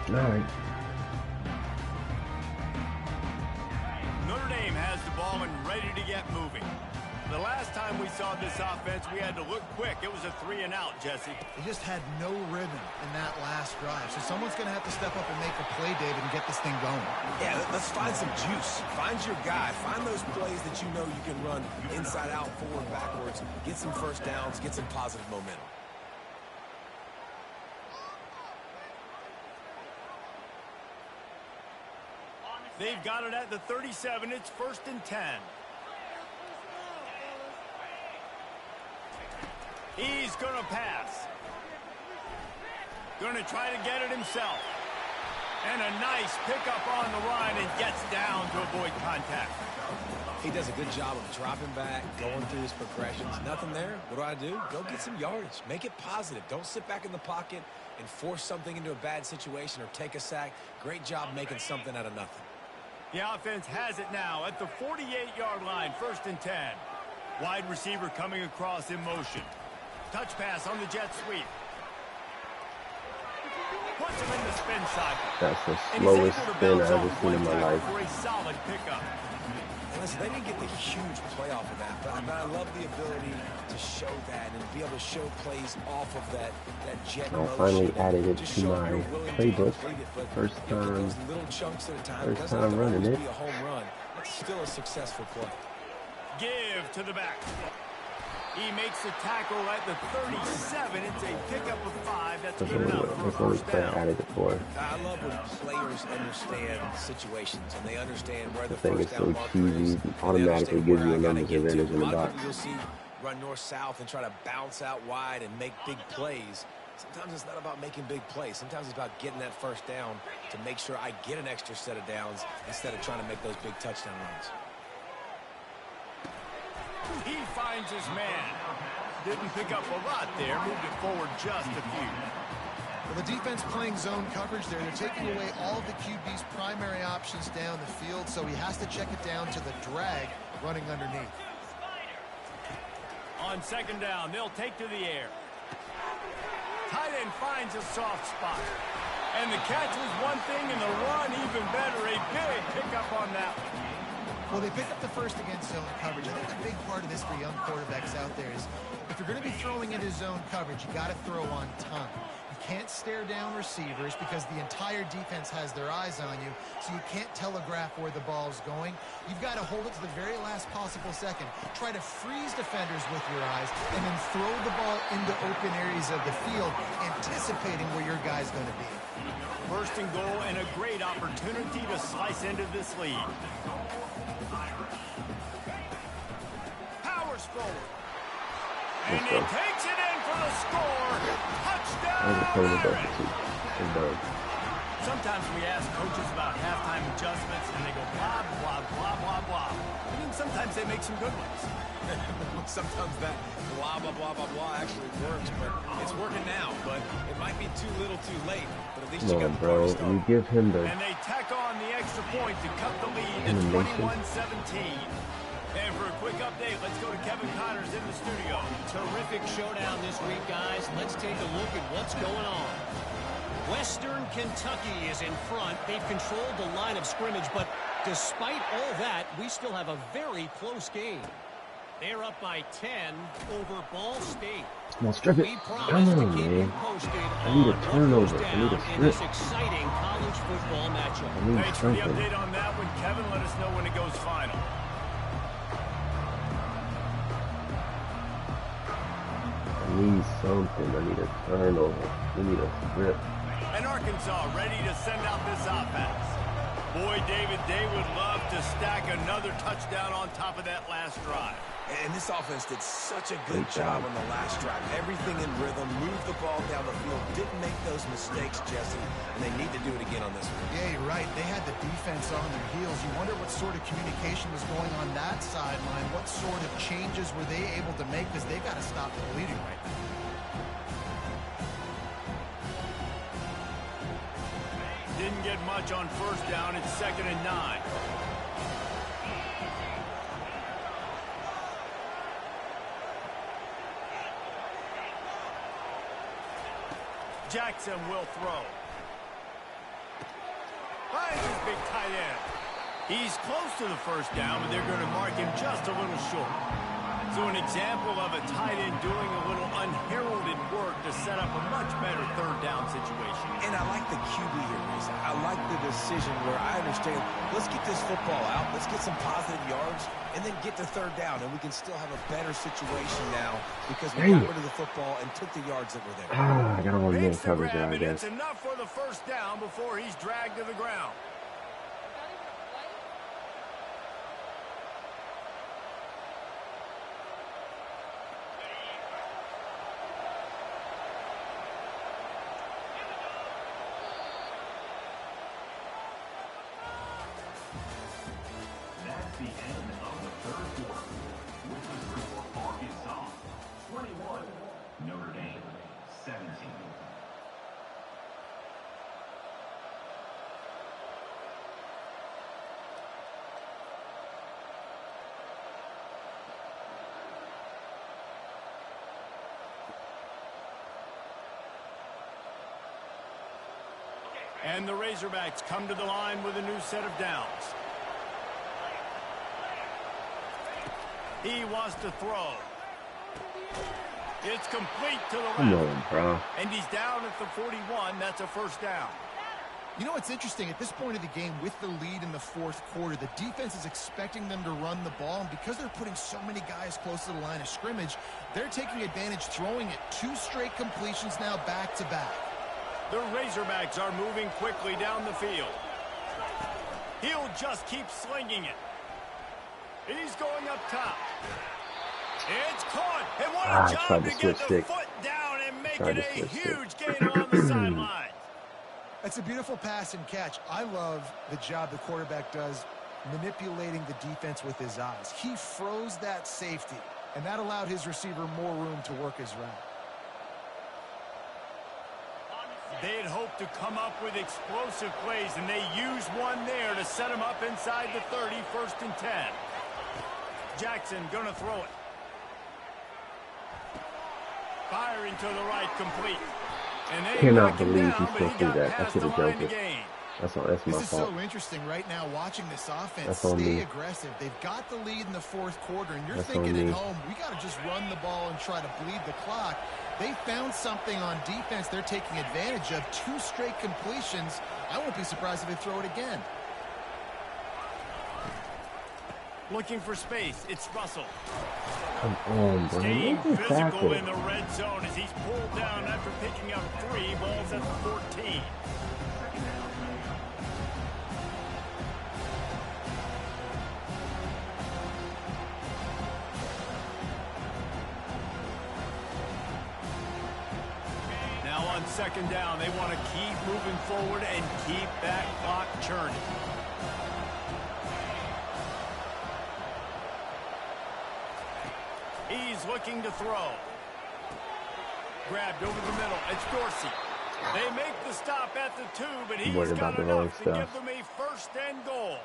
Speaker 1: All right.
Speaker 2: Notre Dame has the ball and ready to get moving. The last time we saw this offense, we had to look quick. It was a 3-and-out, Jesse.
Speaker 3: They just had no rhythm in that last drive. So someone's going to have to step up and make a play, David, and get this thing going.
Speaker 4: Yeah, let's find some juice. Find your guy. Find those plays that you know you can run inside out, forward, backwards. Get some first downs. Get some positive momentum.
Speaker 2: They've got it at the 37. It's 1st and 10. He's going to pass. Going to try to get it himself. And a nice pickup on the line and gets down to avoid contact.
Speaker 4: He does a good job of dropping back, going through his progressions. Nothing there. What do? Go get some yardage. Make it positive. Don't sit back in the pocket and force something into a bad situation or take a sack. Great job making something out of nothing.
Speaker 2: The offense has it now at the 48-yard line, 1st and 10. Wide receiver coming across in motion. Touch pass on the jet sweep. Puts him in the spin cycle.
Speaker 1: That's the slowest spin I've ever seen in my life.
Speaker 2: For a solid pickup.
Speaker 4: And listen, they didn't get the huge play off of that, but I love the ability to show that and be able to show plays off of that jet
Speaker 1: I
Speaker 4: motion.
Speaker 1: finally added it to my playbook. First time running it.
Speaker 4: Be a home run. It's still a successful play.
Speaker 2: Give to the back. He makes the tackle at the 37. It's a pickup of 5. That's good enough for a first down.
Speaker 1: Added it for.
Speaker 4: I love when players understand situations and they understand where the
Speaker 1: thing is
Speaker 4: first
Speaker 1: so
Speaker 4: down marker is.
Speaker 1: cheesy. Automatically gives you a numbers advantage in the
Speaker 4: A lot of
Speaker 1: box.
Speaker 4: people you'll see run north-south and try to bounce out wide and make big plays. Sometimes it's not about making big plays. Sometimes it's about getting that first down to make sure I get an extra set of downs instead of trying to make those big touchdown runs.
Speaker 2: He finds his man. Didn't pick up a lot there. Moved it forward just a few.
Speaker 3: Well, the defense playing zone coverage there. They're taking away all of the QB's primary options down the field, so he has to check it down to the drag running underneath.
Speaker 2: On 2nd down, they'll take to the air. Tight end finds a soft spot. And the catch was one thing, and the run even better. A big pickup on that one.
Speaker 3: Well, they pick up the first against zone coverage. I think a big part of this for young quarterbacks out there is if you're going to be throwing into zone coverage, you got to throw on time. You can't stare down receivers because the entire defense has their eyes on you, so you can't telegraph where the ball's going. You've got to hold it to the very last possible second. Try to freeze defenders with your eyes and then throw the ball into open areas of the field, anticipating where your guy's going to be.
Speaker 2: 1st and goal and a great opportunity to slice into this lead. Powers forward. And he takes it in for the score. Touchdown! Sometimes we ask coaches about halftime adjustments, and they go blah, blah, blah, blah, blah. I mean, sometimes they make some good ones.
Speaker 4: Sometimes that blah, blah, blah, blah, blah actually works, but it's working now. But it might be too little too late, but at least you got the
Speaker 1: bro. You give him the...
Speaker 2: And they tack on the extra point to cut the lead to 21-17. And for a quick update, let's go to Kevin Connors in the studio.
Speaker 5: Terrific showdown this week, guys. Let's take a look at what's going on. Western Kentucky is in front. They've controlled the line of scrimmage, but despite all that, we still have a very close game. They're up by 10 over Ball State.
Speaker 1: Come on, strip it.
Speaker 5: We
Speaker 1: Come
Speaker 5: promise to
Speaker 1: on,
Speaker 5: keep
Speaker 1: man.
Speaker 5: you posted
Speaker 1: I need a
Speaker 5: on what
Speaker 1: turnover.
Speaker 5: goes
Speaker 1: I need a
Speaker 5: down in this
Speaker 1: strip.
Speaker 5: exciting college football matchup.
Speaker 1: I need
Speaker 2: Thanks for the
Speaker 1: something.
Speaker 2: update on that one, Kevin. Let us know when it goes final.
Speaker 1: I need something. I need a turnover. We need a strip.
Speaker 2: And Arkansas ready to send out this offense. Boy, David, they would love to stack another touchdown on top of that last drive.
Speaker 4: And this offense did such a good job on the last drive. Everything in rhythm, moved the ball down the field, didn't make those mistakes, Jesse, and they need to do it again on this one.
Speaker 3: Yeah, you're right. They had the defense on their heels. You wonder what sort of communication was going on that sideline. What sort of changes were they able to make, because they've got to stop the bleeding right now.
Speaker 2: Didn't get much on first down. It's 2nd and 9. Jackson will throw. Finds his big tight end. He's close to the first down, but they're going to mark him just a little short. So an example of a tight end doing a little unheralded work to set up a much better third down situation.
Speaker 4: And I like the QB here, Reza. I like the decision where I understand, let's get this football out, let's get some positive yards, and then get to third down, and we can still have a better situation now because we got rid of the football and took the yards that were there.
Speaker 1: I got all the coverage there, I
Speaker 2: It's
Speaker 1: guess.
Speaker 2: enough for the first down before he's dragged to the ground.
Speaker 6: That's the end of the third quarter. With the score, Arkansas 21, Notre Dame 17.
Speaker 2: And the Razorbacks come to the line with a new set of downs. He wants to throw. It's complete to the
Speaker 1: Come
Speaker 2: left.
Speaker 1: on, bro.
Speaker 2: And he's down at the 41. That's a first down.
Speaker 3: You know what's interesting? At this point of the game, with the lead in the fourth quarter, the defense is expecting them to run the ball, and because they're putting so many guys close to the line of scrimmage, they're taking advantage, throwing it 2 straight completions now back-to-back.
Speaker 2: The Razorbacks are moving quickly down the field. He'll just keep slinging it. He's going up top. It's caught. And what a job to get the foot down and make it a huge gain along the sideline.
Speaker 3: That's a beautiful pass and catch. I love the job the quarterback does manipulating the defense with his eyes. He froze that safety, and that allowed his receiver more room to work his route.
Speaker 2: They had hoped to come up with explosive plays, and they used one there to set them up inside the 30, 1st and 10. Jackson going to throw it. Firing to the right, complete. And they
Speaker 1: Cannot believe he's supposed to do that. I should have jumped it. That's my fault.
Speaker 3: This is so interesting right now, watching this offense stay aggressive. They've got the lead in the fourth quarter, and you're thinking at home, we got to just run the ball and try to bleed the clock. They found something on defense they're taking advantage of. 2 straight completions. I won't be surprised if they throw it again.
Speaker 2: Looking for space. It's Russell.
Speaker 1: Come on, bro.
Speaker 2: Staying physical in the red zone as he's pulled down after picking up 3 balls at the 14. Now on 2nd down, they want to keep moving forward and keep that clock churning. He's looking to throw. Grabbed over the middle. It's Dorsey. They make the stop at the 2, but he's got enough to give them a 1st and goal.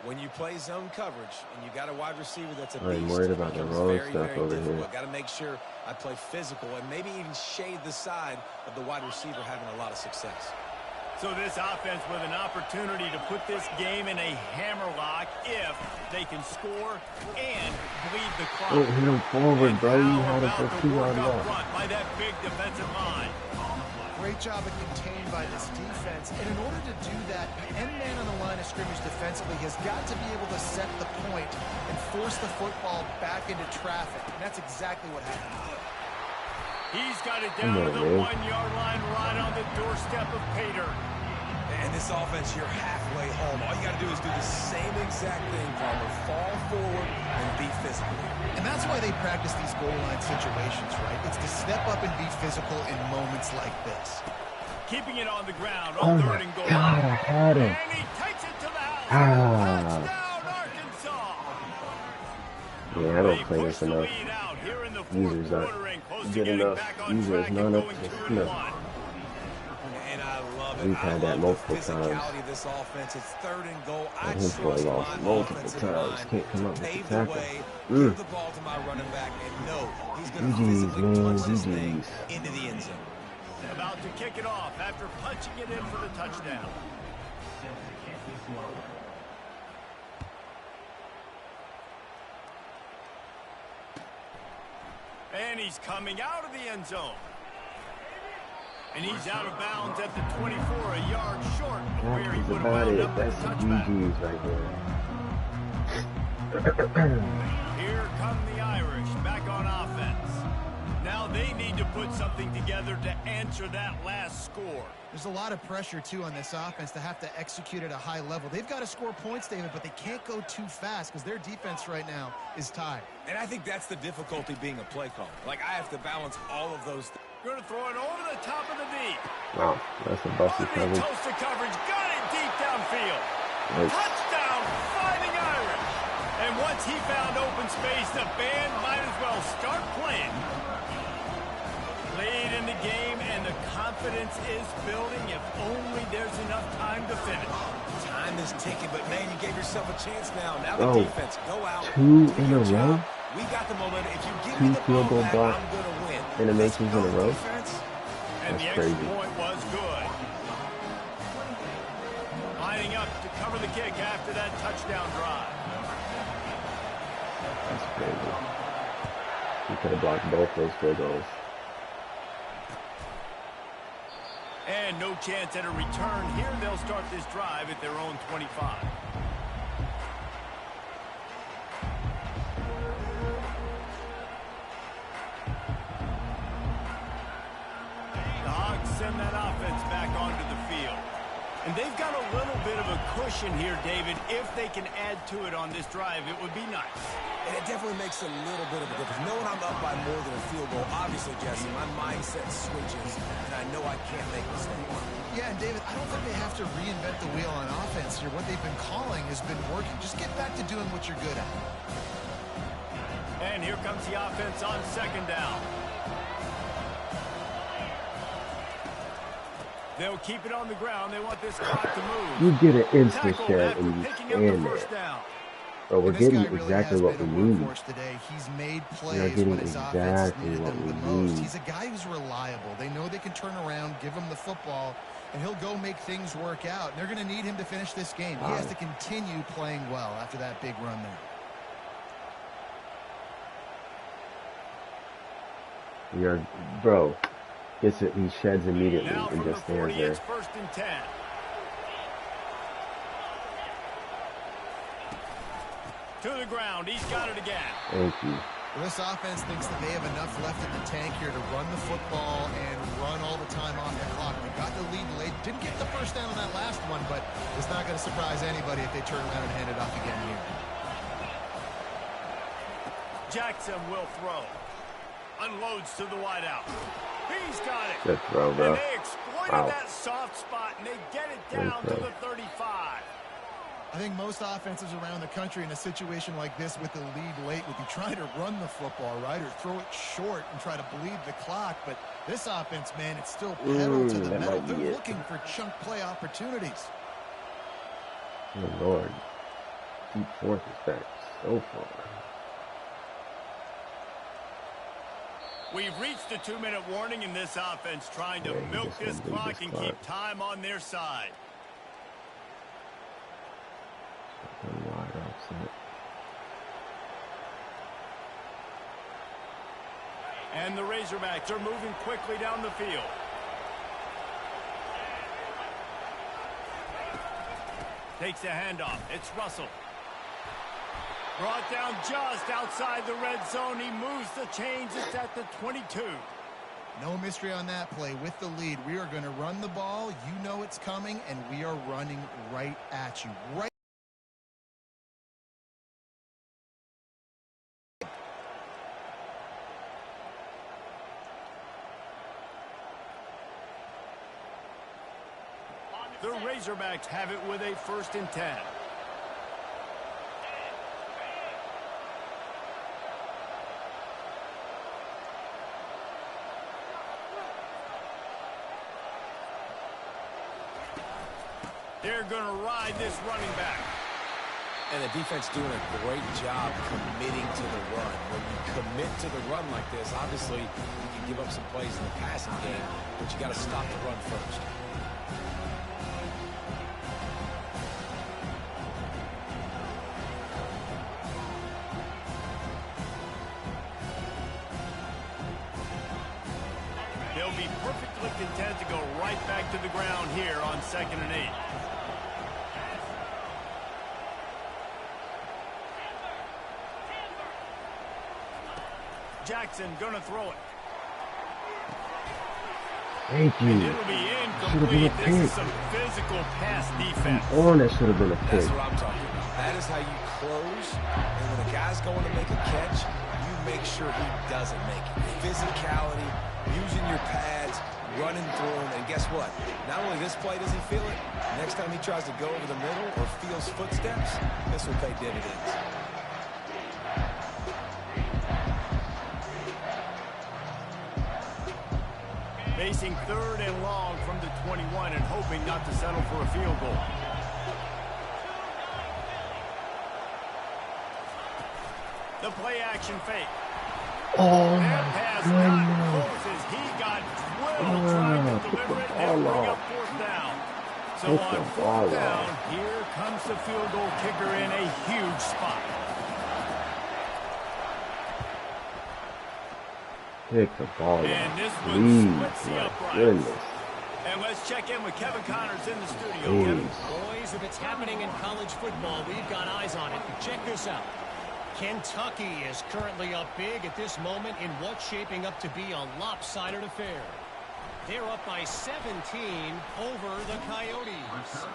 Speaker 4: When you play zone coverage and you got a wide receiver that's a beast,
Speaker 1: I'm worried about the wrong stuff over here.
Speaker 4: Got to make sure I play physical and maybe even shade the side of the wide receiver having a lot of success.
Speaker 2: So this offense with an opportunity to put this game in a hammerlock if they can score and bleed the clock.
Speaker 1: Hit him forward, bro. You had it for 2 yards
Speaker 2: up
Speaker 1: left.
Speaker 2: front by that big defensive line.
Speaker 3: Great job of contained by this defense. And in order to do that, the end man on the line of scrimmage defensively has got to be able to set the point and force the football back into traffic. And that's exactly what happened.
Speaker 2: He's got it down to the 1-yard line right on the doorstep of Pater.
Speaker 4: And this offense, you're halfway home. All you got to do is do the same exact thing, Palmer. Fall forward and be physical.
Speaker 3: And that's why they practice these goal line situations, right? It's to step up and be physical in moments like this.
Speaker 2: Keeping it on the ground
Speaker 1: Oh
Speaker 2: on
Speaker 1: my
Speaker 2: 3rd and goal.
Speaker 1: God, I had him.
Speaker 2: And he takes it to the house. Touchdown, Arkansas.
Speaker 1: Yeah, I don't play this enough. Users not good enough. Users not up to enough.
Speaker 4: And I love it.
Speaker 1: We've had that multiple times.
Speaker 4: This offense, it's 3rd and goal. I
Speaker 1: And his boy
Speaker 4: trust
Speaker 1: lost
Speaker 4: my
Speaker 1: multiple
Speaker 4: offensive
Speaker 1: times.
Speaker 4: line.
Speaker 1: Can't come up with
Speaker 4: Pave
Speaker 1: the
Speaker 4: the
Speaker 1: tackle.
Speaker 4: way, give the ball to my running back, and know he's going to physically punch this thing into the end zone.
Speaker 2: About to kick it off after punching it in for the touchdown. And he's coming out of the end zone. And he's out of bounds at the 24, a yard short of where he would have wound up with a touchback. Here come the Irish back on offense. Now they need to put something together to answer that last score.
Speaker 3: There's a lot of pressure, too, on this offense to have to execute at a high level. They've got to score points, David, but they can't go too fast because their defense right now is tired.
Speaker 4: And I think that's the difficulty being a play caller. Like, I have to balance all of those things.
Speaker 2: Going to throw it over the top of the deep.
Speaker 1: Wow, that's a busted coverage.
Speaker 2: Toast to coverage. Got it deep downfield.
Speaker 1: Nice.
Speaker 2: Touchdown, Fighting Irish. And once he found open space, the band might as well start playing. Late in the game, and the confidence is building if only there's enough time to finish.
Speaker 4: Time is ticking, but man, you gave yourself a chance now. Now the defense, go out.
Speaker 1: 2 in a row?
Speaker 4: We got the momentum. If you give
Speaker 1: 2
Speaker 4: me the
Speaker 1: field goal
Speaker 4: ball
Speaker 1: block
Speaker 4: back, I'm going to win.
Speaker 1: animations in a row?
Speaker 2: And
Speaker 1: That's
Speaker 2: the
Speaker 1: crazy.
Speaker 2: extra point was good. Lining up to cover the kick after that touchdown drive.
Speaker 1: That's crazy. He could have blocked both those field goals.
Speaker 2: And no chance at a return here. They'll start this drive at their own 25. The Hogs send that offense back onto the field. And they've got a little bit of a cushion here, David. If they can add to it on this drive, it would be nice.
Speaker 4: And it definitely makes a little bit of a difference. Knowing I'm up by more than a field goal, obviously, Jesse, my mindset switches, and I know I can't make mistakes.
Speaker 3: Yeah, and David, I don't think they have to reinvent the wheel on offense here. What they've been calling has been working. Just get back to doing what you're good at.
Speaker 2: And here comes the offense on 2nd down. They'll keep it on the ground. They want this clock to move.
Speaker 1: You get an instant shot and you stand there. But we're getting exactly what we need.
Speaker 3: Today. He's made
Speaker 1: We're
Speaker 3: plays
Speaker 1: getting
Speaker 3: when his offense
Speaker 1: exactly
Speaker 3: needed
Speaker 1: what
Speaker 3: them
Speaker 1: we
Speaker 3: the most.
Speaker 1: need.
Speaker 3: He's a guy who's reliable. They know they can turn around, give him the football, and he'll go make things work out. And they're going to need him to finish this game. He has to continue playing well after that big run there.
Speaker 1: We are, bro. Gets it, he sheds immediately
Speaker 2: Now
Speaker 1: and
Speaker 2: from
Speaker 1: just
Speaker 2: the
Speaker 1: stands
Speaker 2: 40,
Speaker 1: there.
Speaker 2: it's 1st and 10. To the ground. He's got it again.
Speaker 1: Thank you.
Speaker 3: Well, this offense thinks that they have enough left in the tank here to run the football and run all the time off the clock. They got the lead late. Didn't get the first down on that last one, but it's not going to surprise anybody if they turn around and hand it off again here.
Speaker 2: Jackson will throw. Unloads to the wideout. He's got it.
Speaker 1: Good throw, bro.
Speaker 2: And they exploited that soft spot, and they get it down to the 35.
Speaker 3: I think most offenses around the country in a situation like this with the lead late would be trying to run the football, right, or throw it short and try to bleed the clock. But this offense, man, it's still pedal to the metal. They're looking for chunk play opportunities.
Speaker 1: Oh, Lord. Deep fourth is back so far.
Speaker 2: We've reached the 2-minute warning in this offense, trying to milk this clock and keep time on their side. And the Razorbacks are moving quickly down the field. Takes a handoff. It's Russell. Brought down just outside the red zone. He moves the chains. It's at the 22.
Speaker 3: No mystery on that play. With the lead, we are going to run the ball. You know it's coming, and we are running right at you. Right.
Speaker 2: The Razorbacks have it with a 1st and 10. They're going to ride this running back.
Speaker 4: And the defense doing a great job committing to the run. When you commit to the run like this, obviously you can give up some plays in the passing game, but you got to stop the run first.
Speaker 2: They'll be perfectly content to go right back to the ground here on 2nd and 8. Jackson gonna throw it.
Speaker 1: Thank you.
Speaker 2: And it'll be incomplete. This is some physical pass defense.
Speaker 1: Oh, that should have been a pick.
Speaker 4: That's what I'm talking about. That is how you close. And when a guy's going to make a catch, you make sure he doesn't make it. Physicality, using your pads, running through him. And guess what? Not only this play does he feel it, next time he tries to go over the middle or feels footsteps, this will pay dividends.
Speaker 2: Facing 3rd and long from the 21 and hoping not to settle for a field goal. The play action fake.
Speaker 1: Oh,
Speaker 2: That pass not close as he got twirled trying to deliver it and bring up 4th down. So on 4th down, here comes the field goal kicker in a huge spot.
Speaker 1: Pick the ball.
Speaker 2: And this one splits the uprights.
Speaker 1: Goodness.
Speaker 2: And let's check in with Kevin Connors in the studio.
Speaker 1: Jeez.
Speaker 2: Kevin.
Speaker 5: Boys, if it's happening in college football, we've got eyes on it. Check this out. Kentucky is currently up big at this moment in what's shaping up to be a lopsided affair. They're up by 17 over the Coyotes.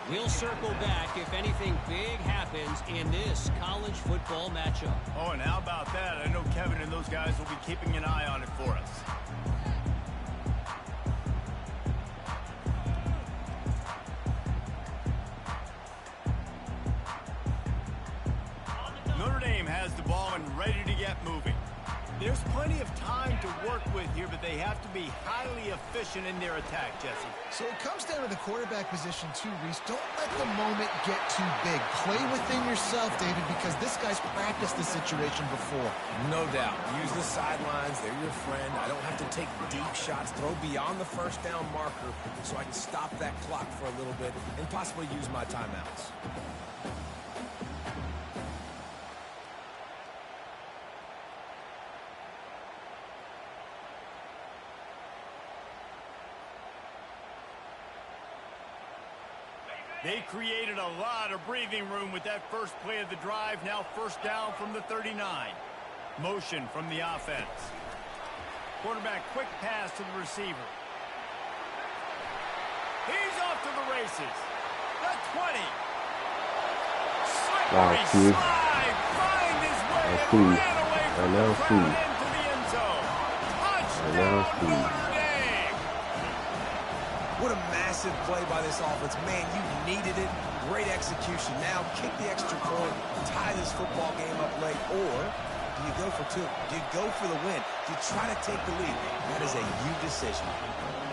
Speaker 5: We'll circle back if anything big happens in this college football matchup.
Speaker 2: Oh, and how about that? I know Kevin and those guys will be keeping an eye on it for us. Notre Dame has the ball and ready to get moving. There's plenty of time to work with here, but they have to be highly efficient in their attack, Jesse.
Speaker 3: So it comes down to the quarterback position too, Reese. Don't let the moment get too big. Play within yourself, David, because this guy's practiced this situation before.
Speaker 4: No doubt. Use the sidelines. They're your friend. I don't have to take deep shots. Throw beyond the 1st down marker so I can stop that clock for a little bit and possibly use my timeouts.
Speaker 2: They created a lot of breathing room with that first play of the drive. Now 1st down from the 39. Motion from the offense. Quarterback quick pass to the receiver. He's off to the races. The 20. Slippery slide. Find his way and ran away from the crowd into the end zone. Touchdown, Notre Dame.
Speaker 4: What a massive play by this offense. Man, you needed it. Great execution. Now kick the extra point, tie this football game up late, or do you go for 2? Do you go for the win? Do you try to take the lead? That is a you decision.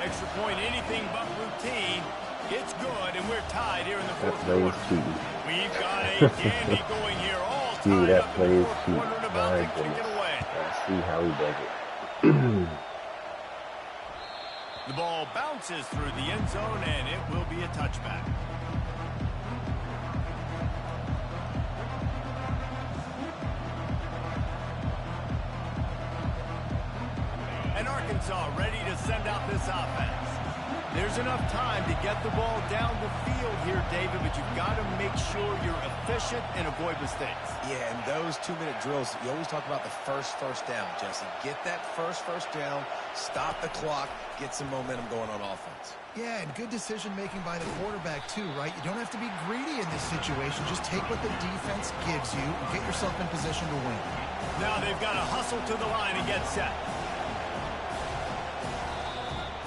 Speaker 2: Extra point, anything but routine. It's good, and we're tied here in the 4th quarter. We've got a dandy going here, all tied up in the 4th quarter and about to kick it away.
Speaker 1: Let's see how he does it.
Speaker 2: The ball bounces through the end zone, and it will be a touchback. And Arkansas ready to send out this offense. There's enough time to get the ball down the field here, David, but you've got to make sure you're efficient and avoid mistakes.
Speaker 4: Yeah, and those 2-minute drills, you always talk about the first down, Jesse. Get that first down, stop the clock, get some momentum going on offense.
Speaker 3: Yeah, and good decision-making by the quarterback, too, right? You don't have to be greedy in this situation. Just take what the defense gives you and get yourself in position to win.
Speaker 2: Now they've got to hustle to the line and get set.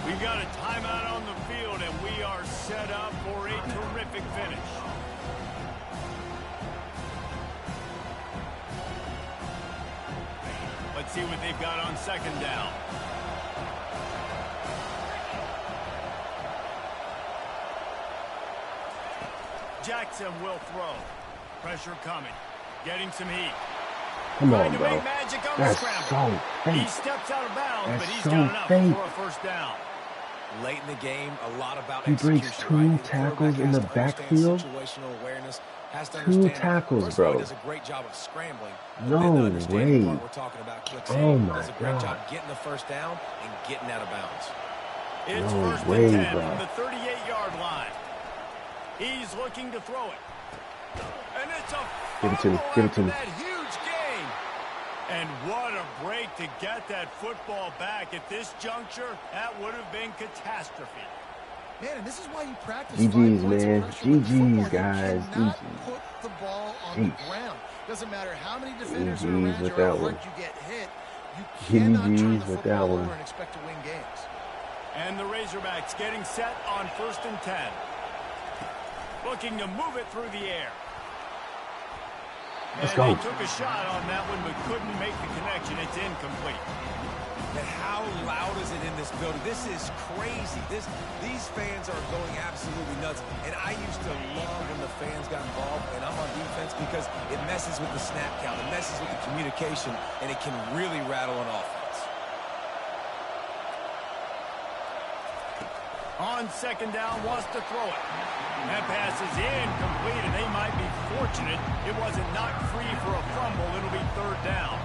Speaker 2: We've got a timeout on the field, and we are set up for a terrific finish. Let's see what they've got on second down. Jackson will throw. Pressure coming. Getting some heat.
Speaker 1: Come on, bro.
Speaker 2: That's
Speaker 1: so fake.
Speaker 2: He steps out of bounds, but he's
Speaker 1: so
Speaker 2: got enough
Speaker 1: fake.
Speaker 2: for a first down.
Speaker 4: Late in the game, a lot about
Speaker 1: He breaks
Speaker 4: execution,
Speaker 1: 2
Speaker 4: right?
Speaker 1: tackles in the backfield.
Speaker 4: Situational awareness, has to
Speaker 1: 2
Speaker 4: understand
Speaker 1: tackles,
Speaker 4: He
Speaker 1: bro.
Speaker 4: does a great job of scrambling.
Speaker 1: No
Speaker 4: Then the understanding
Speaker 1: way.
Speaker 4: part we're talking about, quick
Speaker 1: Oh
Speaker 4: save,
Speaker 1: my
Speaker 4: does a great
Speaker 1: God.
Speaker 4: job getting the first down and getting out of bounds.
Speaker 2: It's
Speaker 1: No
Speaker 2: first
Speaker 1: way,
Speaker 2: and 10
Speaker 1: bro.
Speaker 2: from the 38-yard line. He's looking to throw it. And it's a
Speaker 1: Give it to me.
Speaker 2: fumble
Speaker 1: Give it to
Speaker 2: after
Speaker 1: me.
Speaker 2: that huge gain. And what a break to get that football back. At this juncture, that would have been catastrophe.
Speaker 3: Man, and this is why you practice
Speaker 1: GG's,
Speaker 3: 5 points of
Speaker 1: man.
Speaker 3: pressure with
Speaker 1: GG's,
Speaker 3: football.
Speaker 1: guys.
Speaker 3: You cannot
Speaker 1: GG's.
Speaker 3: put the ball on the
Speaker 1: Jeez.
Speaker 3: ground. Doesn't matter how many defenders are
Speaker 1: GG's
Speaker 3: around
Speaker 1: with
Speaker 3: you or how
Speaker 1: that
Speaker 3: hard
Speaker 1: one.
Speaker 3: you get hit. You cannot turn
Speaker 1: GG's
Speaker 3: the
Speaker 1: with that
Speaker 3: football
Speaker 1: one.
Speaker 3: over and expect to win games.
Speaker 2: And the Razorbacks getting set on first and 10. Looking to move it through the air.
Speaker 1: Let's
Speaker 2: And
Speaker 1: go.
Speaker 2: they took a shot on that one, but couldn't make the connection. It's incomplete.
Speaker 4: And how loud is it in this building? This is crazy. These fans are going absolutely nuts. And I used to love when the fans got involved, and I'm on defense because it messes with the snap count, it messes with the communication, and it can really rattle an offense.
Speaker 2: On second down, wants to throw it. That pass is incomplete, and they might be fortunate it wasn't knocked free for a fumble. It'll be third down.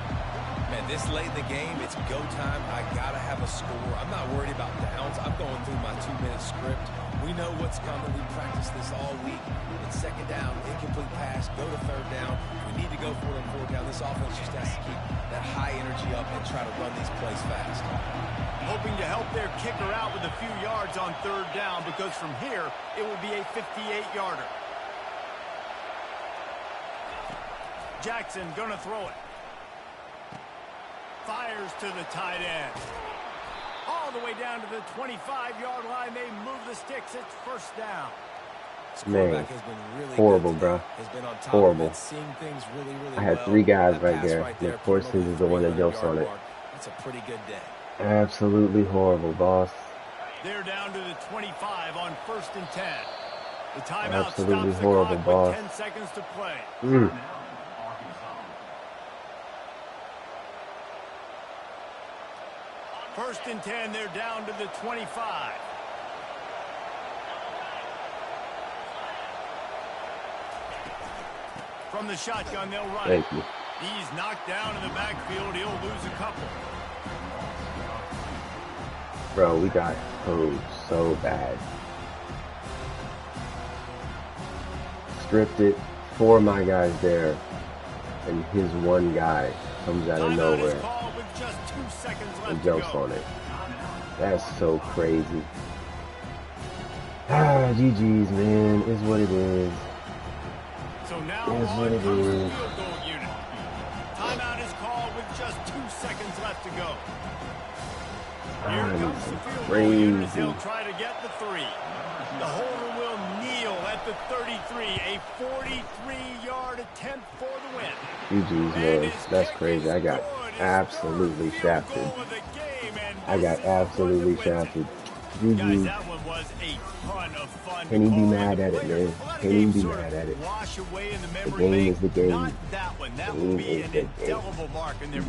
Speaker 4: Man, this late in the game, it's go time. I got to have a score. I'm not worried about downs. I'm going through my 2-minute script. We know what's coming. We practiced this all week. It's second down, incomplete pass, go to third down. We need to go for it on fourth down. This offense just has to keep that high energy up and try to run these plays fast.
Speaker 2: Hoping to help their kicker out with a few yards on third down, because from here, it will be a 58-yarder. Jackson gonna throw it. Fires to the tight end. All the way down to the 25-yard line. They move the sticks. It's first down.
Speaker 4: This
Speaker 1: Man,
Speaker 4: quarterback has been really
Speaker 1: horrible,
Speaker 4: good
Speaker 1: bro.
Speaker 4: today. Has been on top
Speaker 1: Horrible.
Speaker 4: of it, seeing things really
Speaker 1: I had
Speaker 4: well.
Speaker 1: 3 guys
Speaker 4: That
Speaker 1: right
Speaker 4: pass
Speaker 1: there.
Speaker 4: right
Speaker 1: And of
Speaker 4: put
Speaker 1: course,
Speaker 4: him
Speaker 1: his
Speaker 4: over
Speaker 1: is the one that
Speaker 4: 300
Speaker 1: jumps on
Speaker 4: yard
Speaker 1: it.
Speaker 4: mark. That's a pretty good day.
Speaker 1: Absolutely horrible, boss.
Speaker 2: They're down to the 25 on first and 10. The timeout
Speaker 1: Absolutely
Speaker 2: stops the
Speaker 1: horrible,
Speaker 2: clock
Speaker 1: boss.
Speaker 2: with 10 seconds to play. First and 10, they're down to the 25. From the shotgun, they'll run it.
Speaker 1: Thank you.
Speaker 2: He's knocked down in the backfield. He'll lose a couple.
Speaker 1: Bro, we got hosed so bad. Stripped it, 4 of my guys there, and his one guy comes out of
Speaker 2: Timeout is
Speaker 1: nowhere
Speaker 2: called with just 2 seconds left
Speaker 1: and
Speaker 2: to
Speaker 1: jumps
Speaker 2: go.
Speaker 1: on it. That's so crazy. GG's, man. Is what it is.
Speaker 2: So now
Speaker 1: It is
Speaker 2: on
Speaker 1: what it
Speaker 2: comes the
Speaker 1: is.
Speaker 2: field goal unit. Timeout is called with just 2 seconds left to go. Here
Speaker 1: I'm
Speaker 2: comes the field goal unit as
Speaker 1: crazy.
Speaker 2: they'll try to get the 3. The holder will kneel at the 33. A 43-yard attempt for the win.
Speaker 1: GG's,
Speaker 2: And
Speaker 1: man.
Speaker 2: his
Speaker 1: That's
Speaker 2: kick
Speaker 1: crazy.
Speaker 2: is
Speaker 1: I got
Speaker 2: good. His
Speaker 1: absolutely
Speaker 2: third field
Speaker 1: shafted.
Speaker 2: goal of the game, and
Speaker 1: I
Speaker 2: this
Speaker 1: got
Speaker 2: is the one
Speaker 1: absolutely
Speaker 2: that wins it.
Speaker 1: shafted.
Speaker 2: Guys,
Speaker 1: GG.
Speaker 2: that one was a ton of fun.
Speaker 1: Can't even be
Speaker 2: to call.
Speaker 1: mad at it,
Speaker 2: Players,
Speaker 1: man.
Speaker 2: a lot of
Speaker 1: Can't even
Speaker 2: games
Speaker 1: be
Speaker 2: sort
Speaker 1: mad
Speaker 2: of
Speaker 1: at it.
Speaker 2: wash away in the
Speaker 1: The
Speaker 2: memory
Speaker 1: game
Speaker 2: bank.
Speaker 1: is the game.
Speaker 2: Not that one. That
Speaker 1: The
Speaker 2: will
Speaker 1: game
Speaker 2: be
Speaker 1: is
Speaker 2: an
Speaker 1: the game.
Speaker 2: indelible mark in their